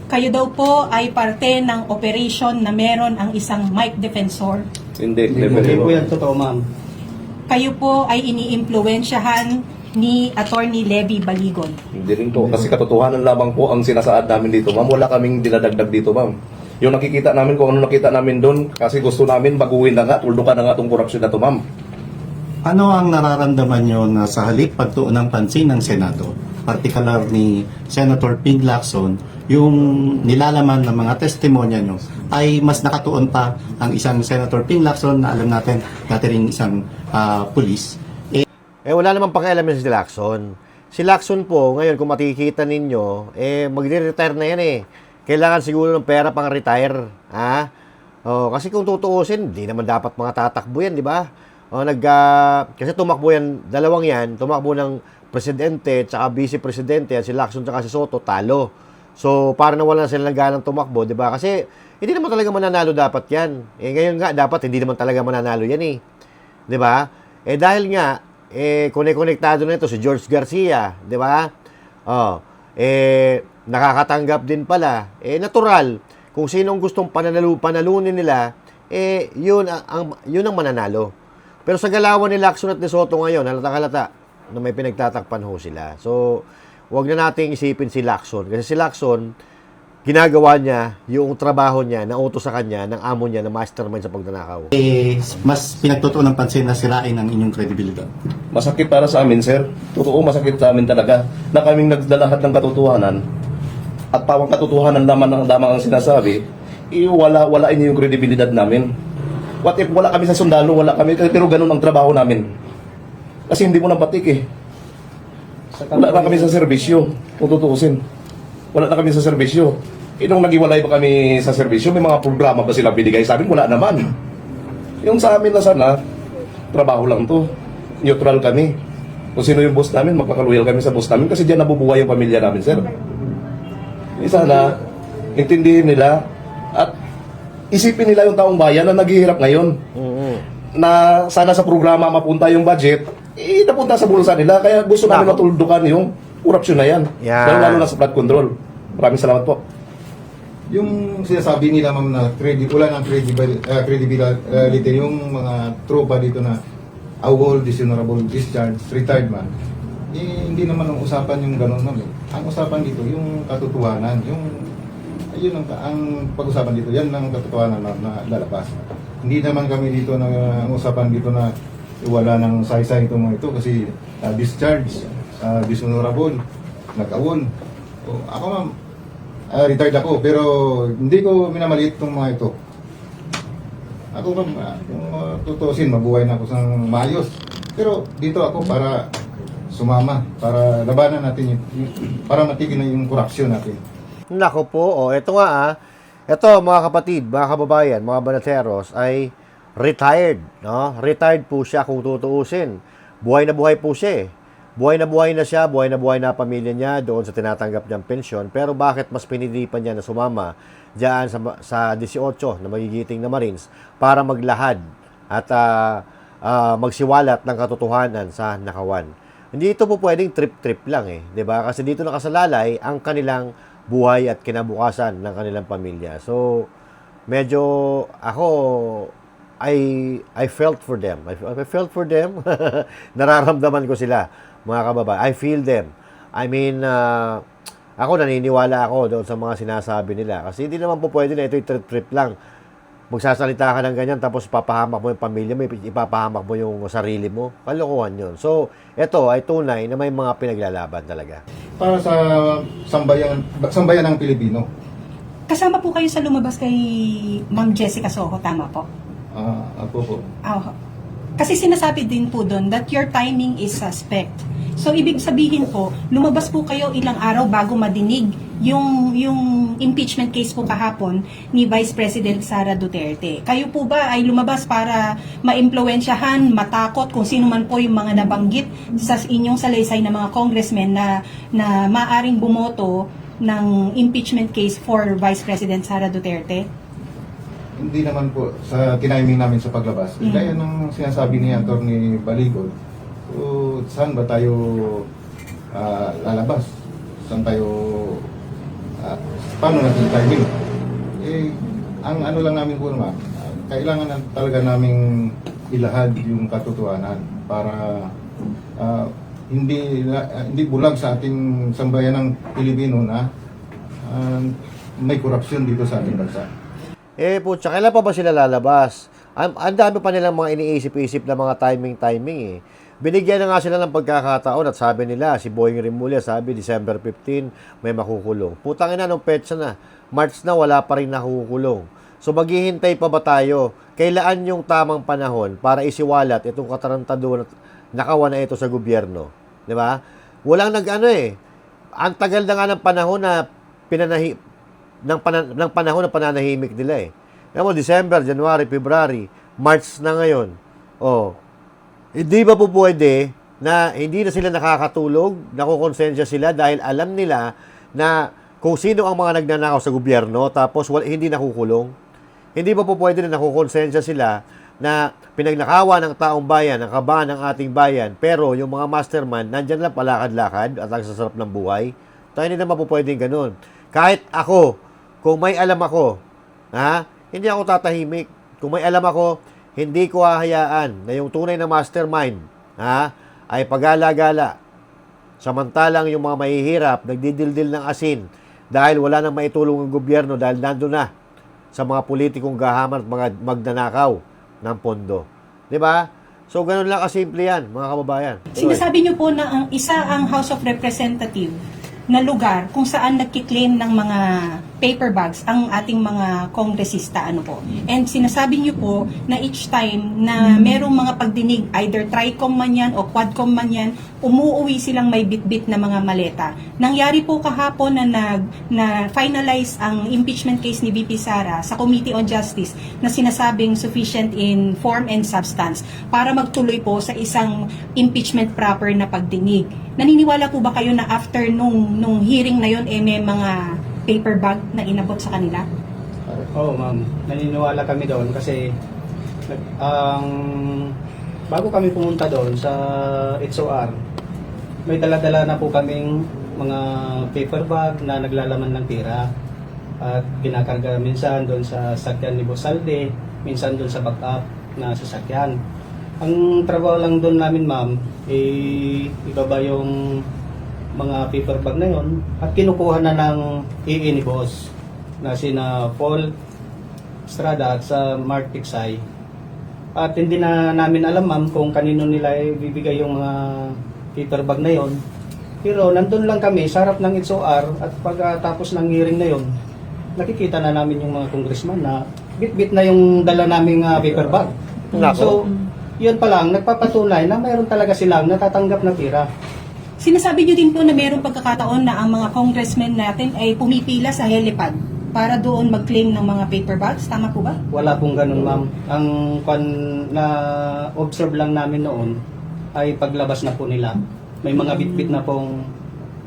Kayo daw po ay parte ng operation na meron ang isang Mike Defensor. Hindi, Hindi po yan totoo, ma'am. Kayo po ay iniimpluwensyahan ni Attorney Levy Baligon. Hindi rin to. Kasi katotohanan lamang po ang sinasaad namin dito, ma'am. Wala kaming dinadagdag dito, ma'am. Yung nakikita namin, kung ano nakita namin doon, kasi gusto namin baguhin na nga, tuldukan na nga itong korupsyon na to, ma'am. Ano ang nararamdaman nyo na sa halip pagtuon ng pansin ng Senado, partikular ni Senator Ping Lacson, yung nilalaman ng mga testimonya nyo ay mas nakatuon pa ang isang Senator Ping Lacson na alam natin dati rin isang pulis. Wala namang pakialam si Lacson. Si Lacson po, ngayon kung makikita ninyo, magre-retire na yan eh. Kailangan siguro ng pera pang retire. Ha? Kasi kung tutuusin, hindi naman dapat mga tatakbo yan, di ba? Kasi tumakbo yan, dalawang yan, tumakbo ng presidente tsaka vice-presidente, si Lacson tsaka si Soto, talo. So, parang nawala na sila ng ganang tumakbo, di ba? Kasi, hindi naman talaga mananalo dapat yan. Ngayon nga, dapat hindi naman talaga mananalo yan eh. Di ba? Dahil nga, konektado na ito si George Garcia, di ba? Nakakatanggap din pala. Natural, kung sinong gustong panalunin nila, yun ang mananalo. Pero sa galawan ni Lacson at ni Soto ngayon, halata na may pinagtatakpan ho sila. So, wag na nating isipin si Lacson. Kasi si Lacson, ginagawa niya yung trabaho niya, nautos sa kanya, ng amo niya na mastermind sa pagnanakaw. Mas pinagtutuon ng pansin na sirain ang inyong kredibilidad. Masakit para sa amin, sir. Totoo, masakit sa amin talaga na kaming nagdalahat ng katotohanan at pawang katotohanan lamang ang sinasabi, walain niyo yung kredibilidad namin. What if wala kami sa sundalo, wala kami, pero ganun ang trabaho namin. Kasi hindi mo na batik eh. Wala na kami sa serbisyo, kung tutuusin. Wala na kami sa serbisyo. Nung nag-iwalay pa kami sa serbisyo, may mga programa ba sila binigay sa amin? Wala naman. Yung sa amin na sana, trabaho lang to. Neutral kami. Kung sino yung boss namin, magpakaluhil kami sa boss namin kasi diyan nabubuhay yung pamilya namin, sir. Sana, intindihin nila at isipin nila yung taong bayan na naghihirap ngayon. Na sana sa programa mapunta yung budget, napunta sa bulsa nila. Kaya gusto namin matuldukan yung korupsyon na yan. Lalo na sa flood control. Maraming salamat po. Yung sinasabi nila, ma'am, na wala ng credibility yung mga tropa dito na awol, dishonorable discharge, retired man. Hindi naman ang usapan yung gano'n, ma'am. Ang usapan dito, yung katotohanan, ayun ang pag-usapan dito, yan ang katotohanan na lalabas. Hindi naman kami dito ang usapan dito na wala ng saysay itong mga ito kasi discharge, dishonorable, nag-awon. Ako, ma'am, retired ako, pero hindi ko minamaliit itong mga ito. Ako kung tutusin, mabuhay na ako sa maayos. Pero dito ako para sumama, para labanan natin para matigil na yung korupsyon natin. Nako po, eto nga Ito mga kapatid, mga kababayan, mga banateros ay retired, no? Retired po siya kung tutuusin. Buhay na buhay po siya eh. Buhay na siya, buhay na pamilya niya doon sa tinatanggap niyang pensyon. Pero bakit mas pinili pa niya na sumama diyan sa 18 na magigiting na Marines para maglahad at magsiwalat ng katotohanan sa nakawan? Hindi ito po pwedeng trip-trip lang eh, 'di ba? Kasi dito nakasalalay ang kanilang buhay at kinabukasan ng kanilang pamilya. So, medyo ako I felt for them. I felt for them. Nararamdaman ko sila, mga kababayan. I feel them. I mean, ako naniniwala ako doon sa mga sinasabi nila. Kasi hindi naman po pwede na ito'y trip-trip lang. Magsasalita ka ng ganyan, tapos ipapahamak mo yung pamilya mo, ipapahamak mo yung sarili mo. Kalokohan yun. So, ito ay tunay na may mga pinaglalaban talaga. Para sa sambayan ng Pilipino. Kasama po kayo sa lumabas kay Ma'am Jessica Soho, tama po? Ako po. Kasi sinasabi din po doon that your timing is suspect. So, ibig sabihin po, lumabas po kayo ilang araw bago madinig yung impeachment case po kahapon ni Vice President Sara Duterte. Kayo po ba ay lumabas para maimpluwensyahan, matakot kung sino man po yung mga nabanggit sa inyong salaysay na mga congressmen na maaring bumoto ng impeachment case for Vice President Sara Duterte? Hindi naman po sa tiniming namin sa paglabas. Gaya ng sinasabi ni Atty. Baligod, so, saan ba tayo lalabas? Saan tayo paano natin timing? Ang ano lang namin po naman, kailangan talaga naming ilahad yung katotohanan para hindi bulag sa ating sambayan ng Pilipino na may korupsyon dito sa ating bansa. Putya, kailan pa ba sila lalabas? Ang dami pa nilang mga iniisip-isip na mga timing eh. Binigyan na nga sila ng pagkakataon at sabi nila, si Boying Rimulya sabi December 15 may makukulong. Putang ina, nung petsa na, March na wala pa rin nakukulong. So maghihintay pa ba tayo? Kailan yung tamang panahon para isiwalat itong katarantado na nakawan na ito sa gobyerno? 'Di ba? Walang ang tagal na nga ng panahon na ng panahon na pananahimik nila eh. Alam mo, December, January, February, March na ngayon. Hindi ba po pwede na hindi na sila nakakatulog, nakukonsensya sila dahil alam nila na kung sino ang mga nagnanakaw sa gobyerno tapos hindi nakukulong? Hindi ba po pwede na nakukonsensya sila na pinagnakawa ng taong bayan, ang kabahan ng ating bayan, pero yung mga mastermind, nandyan lang palakad-lakad at ang sasarap ng buhay? Tayo hindi naman po pwedeng ganun. Kahit ako, kung may alam ako, hindi ako tatahimik. Kung may alam ako, hindi ko hahayaan na yung tunay na mastermind ay pagala-gala. Samantalang yung mga mahihirap, nagdidildil ng asin dahil wala nang maitulong ang gobyerno dahil nandun na sa mga politikong gahaman at mga magnanakaw ng pondo. Diba? So, ganun lang kasimple yan, mga kababayan. Sinasabi niyo po na ang House of Representative na lugar kung saan nagkiklaim ng mga paper bags ang ating mga kongresista And sinasabi niyo po na each time na merong mga pagdinig, either TRICOM man yan o QUADCOM man yan, umuuwi silang may bitbit na mga maleta. Nangyari po kahapon na finalize ang impeachment case ni VP Sara sa Committee on Justice na sinasabing sufficient in form and substance para magtuloy po sa isang impeachment proper na pagdinig. Naniniwala po ba kayo na after nung hearing na yon may mga paper bag na inabot sa kanila? Oo, ma'am. Naniniwala kami doon kasi bago kami pumunta doon sa HOR, may dala-dala na po kaming mga paper bag na naglalaman ng pera at kinakarga minsan doon sa sakyan ni Bosalde, minsan doon sa backup na sasakyan. Ang trabaho lang doon namin, ma'am, ibaba yung mga paper bag na yon at kinukuha na ng EE ni boss na sina Paul Estrada at sa Mark Tiksay. At hindi na namin alam, ma'am, kung kanino nila ibibigay yung mga paper bag na yon. Pero nandun lang kami sa harap ng SOR at pagkatapos ng hearing na yon, nakikita na namin yung mga congressman na bit-bit na yung dala naming paper bag. Nako. So, yun pa lang, nagpapatunay na mayroon talaga silang natatanggap na pera. Sinasabi niyo din po na mayroong pagkakataon na ang mga congressmen natin ay pumipila sa helipad para doon mag-claim ng mga paper bags. Tama po ba? Wala pong ganun, ma'am. Ang na observe lang namin noon ay paglabas na po nila. May mga bit-bit na pong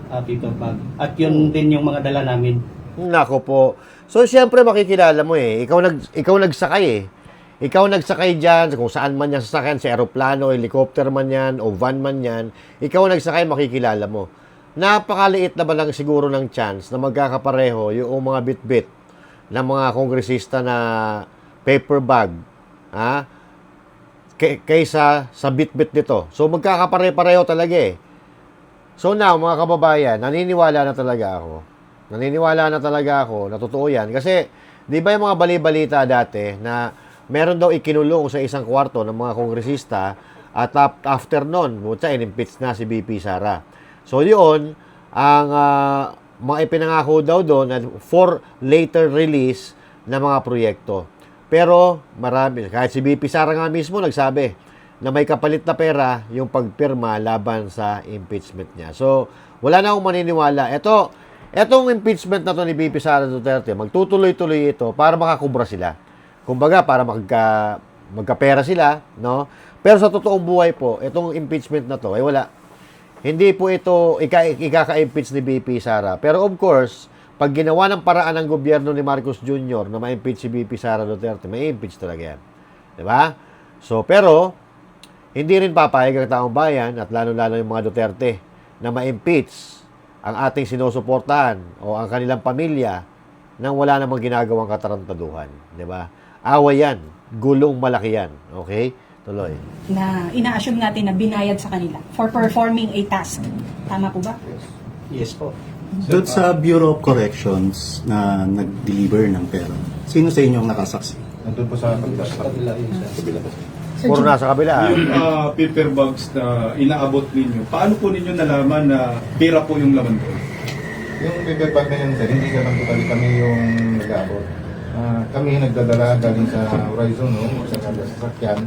paper bag. At yun din yung mga dala namin. Nako po. So, siyempre makikilala mo eh. Ikaw nagsakay eh. Ikaw nagsakay dyan, kung saan man yan sasakyan, sa aeroplano, helicopter man yan, o van man yan, ikaw nagsakay, makikilala mo. Napakaliit na ba lang siguro ng chance na magkakapareho yung mga bit-bit ng mga kongresista na paper bag, ha? Kaysa sa bit-bit nito. So, magkakapare-pareho talaga eh. So now, mga kababayan, naniniwala na talaga ako. Na totoo yan. Kasi, di ba yung mga bali-balita dati na meron daw ikinulong sa isang kwarto ng mga kongresista at after nun, in-impeach na si BP Sara. So yun, ang mga ipinangako daw doon for later release na mga proyekto. Pero marami, kahit si BP Sara nga mismo nagsabi na may kapalit na pera yung pagpirma laban sa impeachment niya. So, wala na akong maniniwala. Etong impeachment na to ni BP Sara Duterte, magtutuloy-tuloy ito para makakubra sila. Kumbaga, para magkapera sila, no? Pero sa totoong buhay po, itong impeachment na to, ay wala. Hindi po ito ikaka-impeach ni BP Sara. Pero of course, pag ginawa ng paraan ng gobyerno ni Marcos Jr. na ma-impeach si BP Sara Duterte, may impeach talaga yan. Diba? So, pero, hindi rin papayag ang taong bayan at lalo-lalo yung mga Duterte na ma-impeach ang ating sinusuportahan o ang kanilang pamilya nang wala namang ginagawang katarantaduhan. Diba? Away yan. Gulong malaki yan. Okay? Tuloy. Na ina-assume natin na binayad sa kanila for performing a task. Tama po ba? Yes po. Doon sa Bureau of Corrections na nag-deliver ng pera, sino sa inyo ang nakasaksi? Nandun po sa kabila. Kabila yun, sir. Puro nasa kabila. Yung paper bags na inaabot ninyo, paano po ninyo nalaman na pera po yung laman doon? Yung paper bag na yun, sir, hindi naman totally kami yung nag-abot. Kami nagdadala galing sa Horizon, no? Sa sasakyan.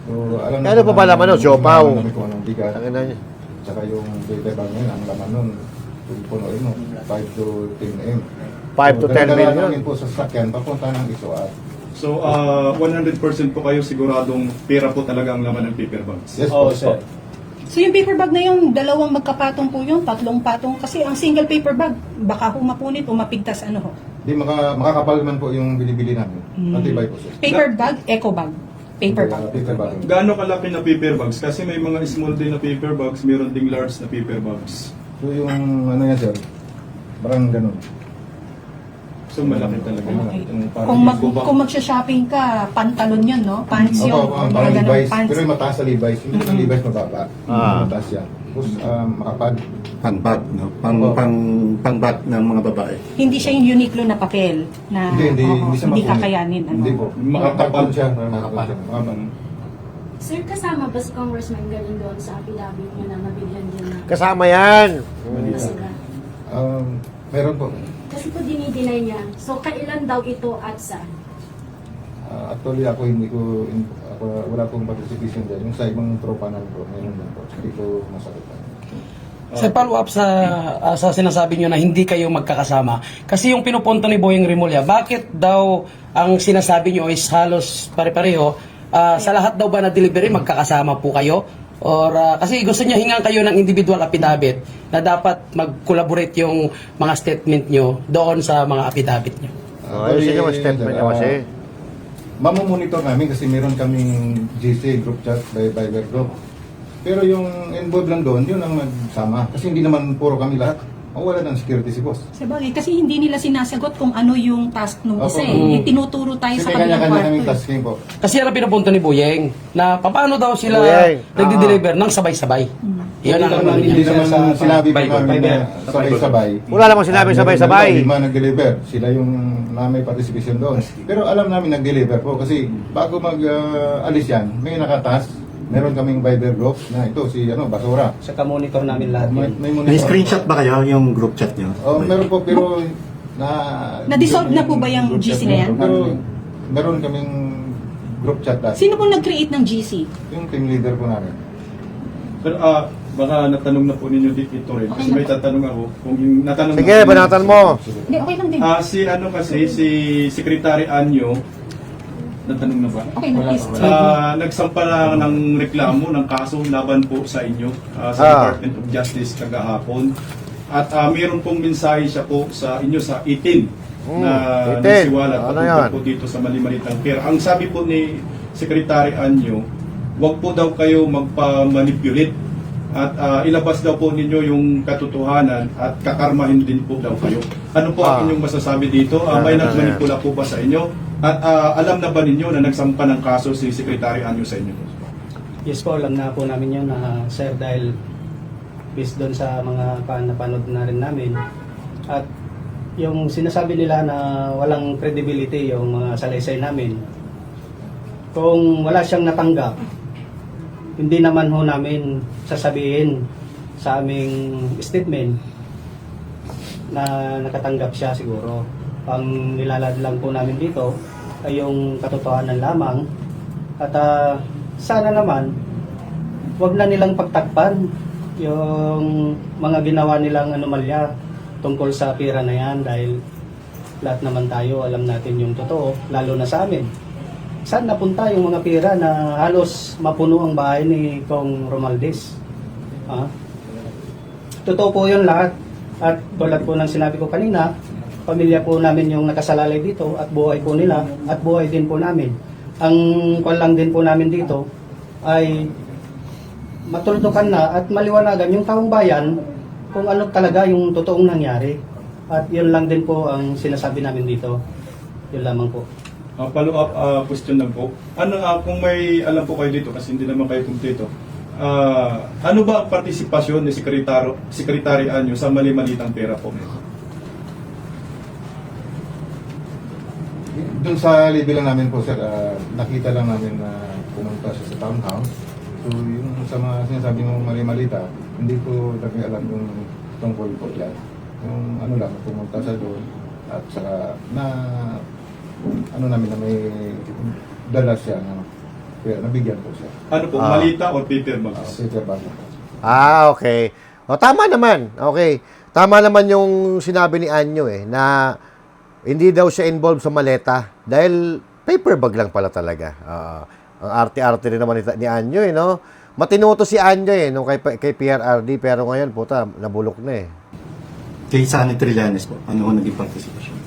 So, alam Ano pa pala naman, no? Siopaw. Alam namin kung anong bigat. Ang ina niya. Tsaka yung paper bag na yun, ang laman nun, punuin mo, 5 to 10 m. 5 to 10 Dala million. namin po sa sasakyan, papunta ng SOR. So, 100% po kayo siguradong pera po talaga ang laman ng paper bags? Yes Oo, po, sir. So yung paper bag na yung dalawang magkapatong po yun, tatlong patong, kasi ang single paper bag, baka humapunit o mapigtas ano ho. Di makakapal man po yung binibili namin. Matibay po, sir. Paper bag, eco bag. Paper bag. Paper bag. Gaano kalaki na paper bags? Kasi may mga small din na paper bags, meron ding large na paper bags. So yung ano yan, sir, parang ganun. So, malaki talaga. Okay. Yung parang Kung magsha-shopping ka, pantalon yun, no? Pants yun. Opo, o parang mga ganun, Levi's. pants. Pero yung mataas sa Levi's. Hindi yung Levi's mababa. Mataas yan. Tapos makapal. Pang-bag, no? Pang-bag ng mga babae. Hindi siya yung Uniqlo na papel na Hindi hindi mapunit. kakayanin. Ano? Hindi po. Makapal siya. Makapal. Sir, kasama ba si Congressman Galing doon sa affidavit niyo na nabigyan din na Kasama yan. sila? Meron po. Kasi po dinideny niya. So, kailan daw ito at saan? Actually ako wala akong participation dyan. Yung sa ibang tropa na po, meron din po. Hindi ko masagutan. Sa follow-up sa sinasabi nyo na hindi kayo magkakasama, kasi yung pinupunto ni Boyeng Rimulya, bakit daw ang sinasabi nyo is halos pare-pareho, sa lahat daw ba na delivery magkakasama po kayo? Or kasi gusto niya hingan kayo ng individual affidavit na dapat mag-collaborate yung mga statement nyo doon sa mga affidavit nyo. Ayusin yung statement niya kasi. Mamomonitor namin kasi meron kaming GC group chat by Viber group. Pero yung involved lang doon, yun ang nagsama. Kasi hindi naman puro kami lahat. Wala ng security si boss. Sabagay, kasi hindi nila sinasagot kung ano yung task nung isa Opo. eh. Tinuturo tayo Kasi sa kabilang kanya-kanya kwarto. kaming eh. tasking po. Kasi yan ang pinupunto ni Boyeng na paano daw sila Boyeng, nagdi-deliver ng sabay-sabay. Yan ang ano Hindi niya. naman sinabi ko namin na sabay-sabay. Wala namang sinabing sabay-sabay. Lima nag-deliver. Sila yung na may participation doon. Pero alam namin nag-deliver po kasi bago mag-alis yan, may nakatas meron kaming Viber group na ito, si Basura. Saka monitor namin lahat May, yun. may monitor. May screenshot ba kayo yung group chat nyo? Oh, meron po, pero Na-dissolve na po ba yung group chat GC na yan? Pero meron kaming group chat dati. Sino po nag-create ng GC? Yung team leader po namin. Pero baka natanong na po ninyo dito rin. Kasi may tatanong ako. Kung yung natanong Sige, na- banatan mo. Hindi, okay lang din. Si Secretary Anyo, natanong na ba? Okay lang, please. Nagsampa na ng reklamo, ng kaso laban po sa inyo sa Department of Justice kagahapon. At mayroon pong mensahe siya po sa inyo sa 18 na 18. nagsiwalat Ano patungkol yan? po dito sa mali-malitang pera. Ang sabi po ni Secretary Anyo, wag po daw kayo magpa-manipulate at ilabas daw po ninyo yung katotohanan at kakarmahin din po daw kayo. Ano po ang inyong masasabi dito? May nagmanipula po ba sa inyo? At alam na ba ninyo na nagsampa ng kaso si Secretary Anyo sa inyo? Yes po, alam na po namin yun, sir, dahil based doon sa mga napanood na rin namin. At yung sinasabi nila na walang credibility yung mga salaysay namin, kung wala siyang natanggap, hindi naman ho namin sasabihin sa aming statement na nakatanggap siya siguro. Ang nilalad lang po namin dito ay yung katotohanan lamang. At sana naman, wag na nilang pagtakpan yung mga ginawa nilang anomalya tungkol sa pera na yan, dahil lahat naman tayo alam natin yung totoo, lalo na sa amin. Saan napunta yung mga pera na halos mapuno ang bahay ni Kong Romualdez? Totoo po yun lahat. At tulad po ng sinabi ko kanina, pamilya po namin yung nakasalalay dito at buhay po nila at buhay din po namin. Ang kwan lang din po namin dito ay matuldukan na at maliwanagan yung taong bayan kung ano talaga yung totoong nangyari. At yun lang din po ang sinasabi namin dito. Yun lamang po. Follow-up question lang po. Kung may alam po kayo dito, kasi hindi naman kayo kumpleto, ano ba ang partisipasyon ni Secretary Anyo sa mali-malitang pera po? Doon sa level lang namin po, sir, nakita lang namin na pumunta siya sa townhouse. So, yung sa mga sinasabi mo mali-malita, hindi ko namin alam yung tungkol po yan. Yung ano lang, pumunta siya doon at saka na namin na may dala siya na kaya nabigyan po siya. Ano po, malita o paper bags? Paper bag. Okay. O, tama naman. Okay. Tama naman yung sinabi ni Anyo na hindi daw siya involved sa maleta dahil paper bag lang pala talaga. Ang arte-arte rin naman ni Anyo no? Matinuto si Anyo nung kay PRRD, pero ngayon puta, nabulok na Kay Sunny Trillanes po, ano ho naging participation?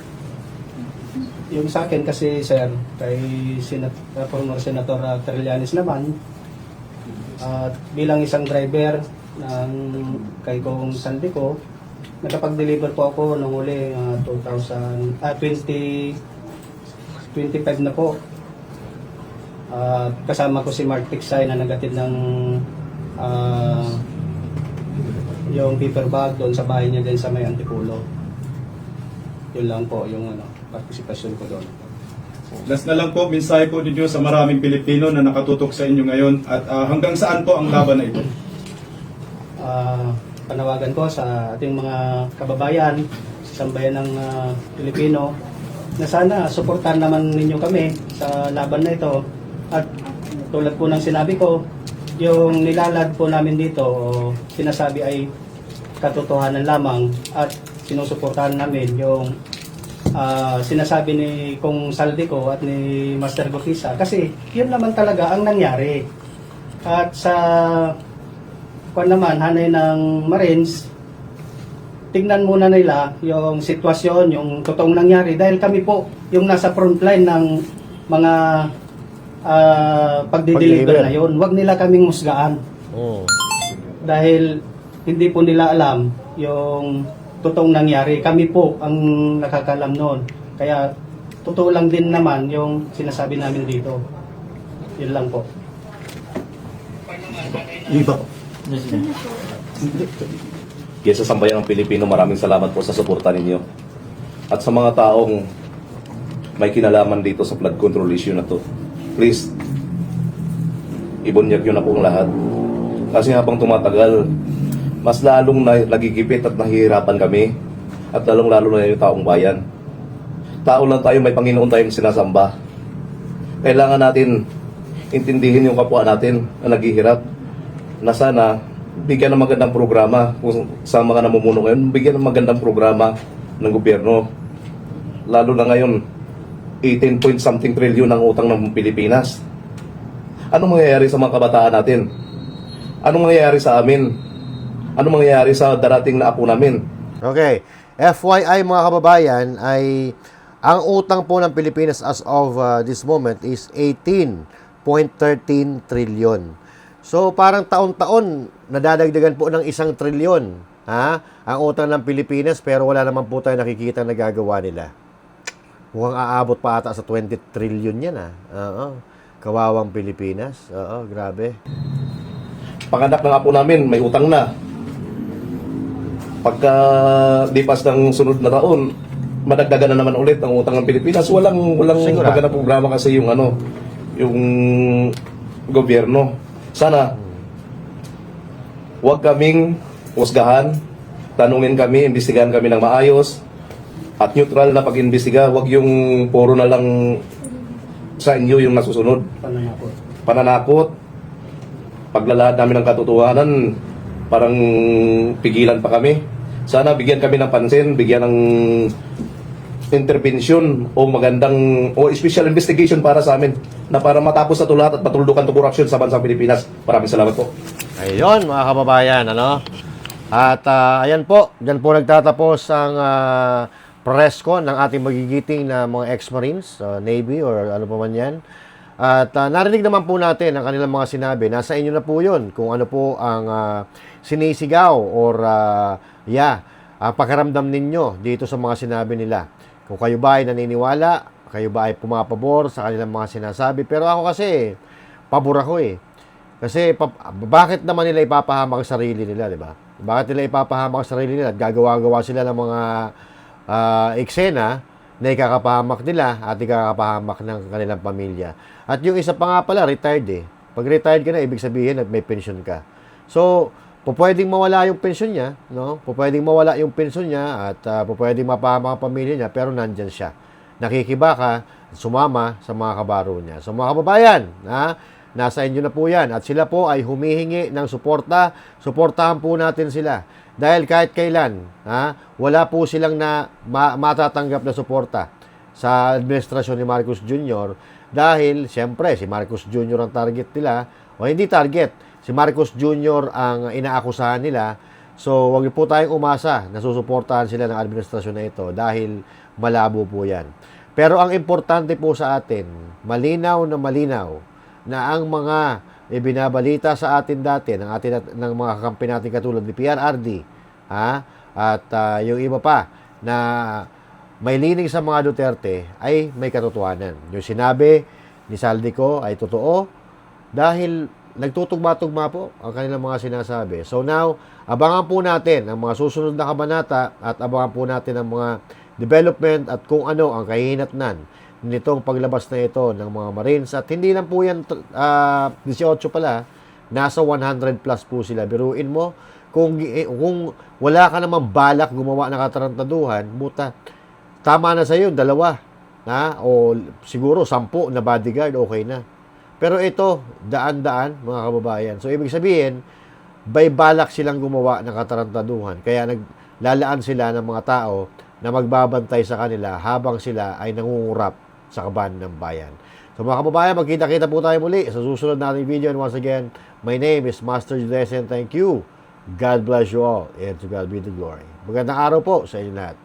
Yung sa akin kasi, sir, kay former Senator Trillanes naman, bilang isang driver ng kay Kong Saldico, nakapag-deliver po ako nung huli 2025 na po. Kasama ko si Mark Tiksay na nagatid ng yung paper bag doon sa bahay niya din sa may Antipulo. Yun lang po yung partisipasyon ko doon. Last na lang po, mensahe po ninyo sa maraming Pilipino na nakatutok sa inyo ngayon at hanggang saan po ang laban na ito? Panawagan ko sa ating mga kababayan, sa sambayan ng Pilipino, na sana suportahan naman ninyo kami sa laban na ito. At tulad po ng sinabi ko, yung nilalad po namin dito, sinasabi ay katotohanan lamang at sinusuportahan namin yung sinasabi ni Kong Saldico at ni Master Gutisa, kasi yun naman talaga ang nangyari. At sa naman, hanay ng Marines, tignan muna nila yung sitwasyon, yung totoong nangyari, dahil kami po yung nasa frontline ng mga pagdideliver na yun. Huwag nila kaming musgaan. Dahil hindi po nila alam yung totoong nangyari. Kami po ang nakakalam noon. Kaya totoo lang din naman yung sinasabi namin dito. Yun lang po. Iba po. Kaya sa sambayan ng Pilipino, maraming salamat po sa suporta ninyo. At sa mga taong may kinalaman dito sa flood control issue na to, please, ibunyag yun na po ang lahat. Kasi habang tumatagal, mas lalong nagigipit at nahihirapan kami at lalong-lalo na yung taong bayan. Tao lang tayo, may Panginoon tayong sinasamba. Kailangan natin intindihin yung kapwa natin na naghihirap na sana bigyan ng magandang programa kung sa mga namumuno ngayon, bigyan ng magandang programa ng gobyerno. Lalo na ngayon, 18 point something trillion ang utang ng Pilipinas. Anong mangyayari sa mga kabataan natin? Anong mangyayari sa amin? Anong mangyayari sa darating na apo namin? Okay. FYI mga kababayan ay ang utang po ng Pilipinas as of this moment is 18.13 trillion. So parang taon-taon nadadagdagan po ng 1 trilyon ang utang ng Pilipinas pero wala naman po tayo nakikita na gagawa nila. Mukhang aabot pa ata sa 20 trillion yan Oo. Kawawang Pilipinas. Oo, grabe. Panganak ng apo namin, may utang na. Pagka lipas ng sunod na taon, madagdagan na naman ulit ang utang ng Pilipinas. Walang magandang programa kasi yung gobyerno. Sana huwag kaming husgahan, tanungin kami, imbestigahan kami ng maayos at neutral na pag-imbestiga. Huwag yung puro na lang sa inyo yung nasusunod. Pananakot. Paglalahad namin ng katotohanan, parang pigilan pa kami. Sana bigyan kami ng pansin, bigyan ng intervention o special investigation para sa amin na para matapos na ito lahat at matuldukan ito korupsyon sa bansang Pilipinas. Maraming salamat po. Ayun mga kababayan, At ayan po, dyan po nagtatapos ang press con ng ating magigiting na mga ex-Marines, Navy or ano pa man yan. At narinig naman po natin ang kanilang mga sinabi. Nasa inyo na po yun kung ano po ang sinisigaw or ang pakiramdam ninyo dito sa mga sinabi nila. Kung kayo ba ay naniniwala, kayo ba ay pumapabor sa kanilang mga sinasabi. Pero ako kasi, pabor ako Kasi bakit naman nila ipapahamak ang sarili nila, di ba? Bakit nila ipapahamak ang sarili nila at gagawa-gawa sila ng mga eksena na ikakapahamak nila at ikakapahamak ng kanilang pamilya. At yung isa pa nga pala, retired Pag retired ka na, ibig sabihin at may pension ka. So, pwedeng mawala yung pension niya, pwedeng mawala yung pension niya at pwedeng mapahamak ang pamilya niya, pero nandyan siya. Nakikibaka, sumama sa mga kabaro niya. So, mga kababayan, nasa inyo na po yan. At sila po ay humihingi ng suporta. Suportahan po natin sila. Dahil kahit kailan, wala po silang matatanggap na suporta sa administrasyon ni Marcos Jr. Dahil, siyempre, si Marcos Jr. ang target nila. O hindi target, si Marcos Jr. ang inaakusahan nila. So, wag po tayong umasa na susuportahan sila ng administrasyon na ito dahil malabo po yan. Pero ang importante po sa atin, malinaw na ang mga ibinabalita sa atin dati ng mga kakampi natin katulad ni PRRD at yung iba pa na may lining sa mga Duterte ay may katotohanan. Yung sinabi ni Saldico ay totoo dahil nagtutugma-tugma po ang kanilang mga sinasabi. So now, abangan po natin ang mga susunod na kabanata at abangan po natin ang mga development at kung ano ang kahihinatnan nitong paglabas na ito ng mga Marines. At hindi lang po yan 18 pala, nasa 100 plus po sila. Biruin mo, kung wala ka namang balak gumawa ng katarantaduhan, tama na sa iyo, 2, o siguro 10 na bodyguard, okay na. Pero ito, daan-daan, mga kababayan. So, ibig sabihin, may balak silang gumawa ng katarantaduhan. Kaya naglalaan sila ng mga tao na magbabantay sa kanila habang sila ay nangungurap sa kaban ng bayan. So mga kababayan, magkita-kita po tayo muli sa susunod nating video. And once again, my name is Master Judesen. Thank you. God bless you all. And to God be the glory. Magandang araw po sa inyo lahat.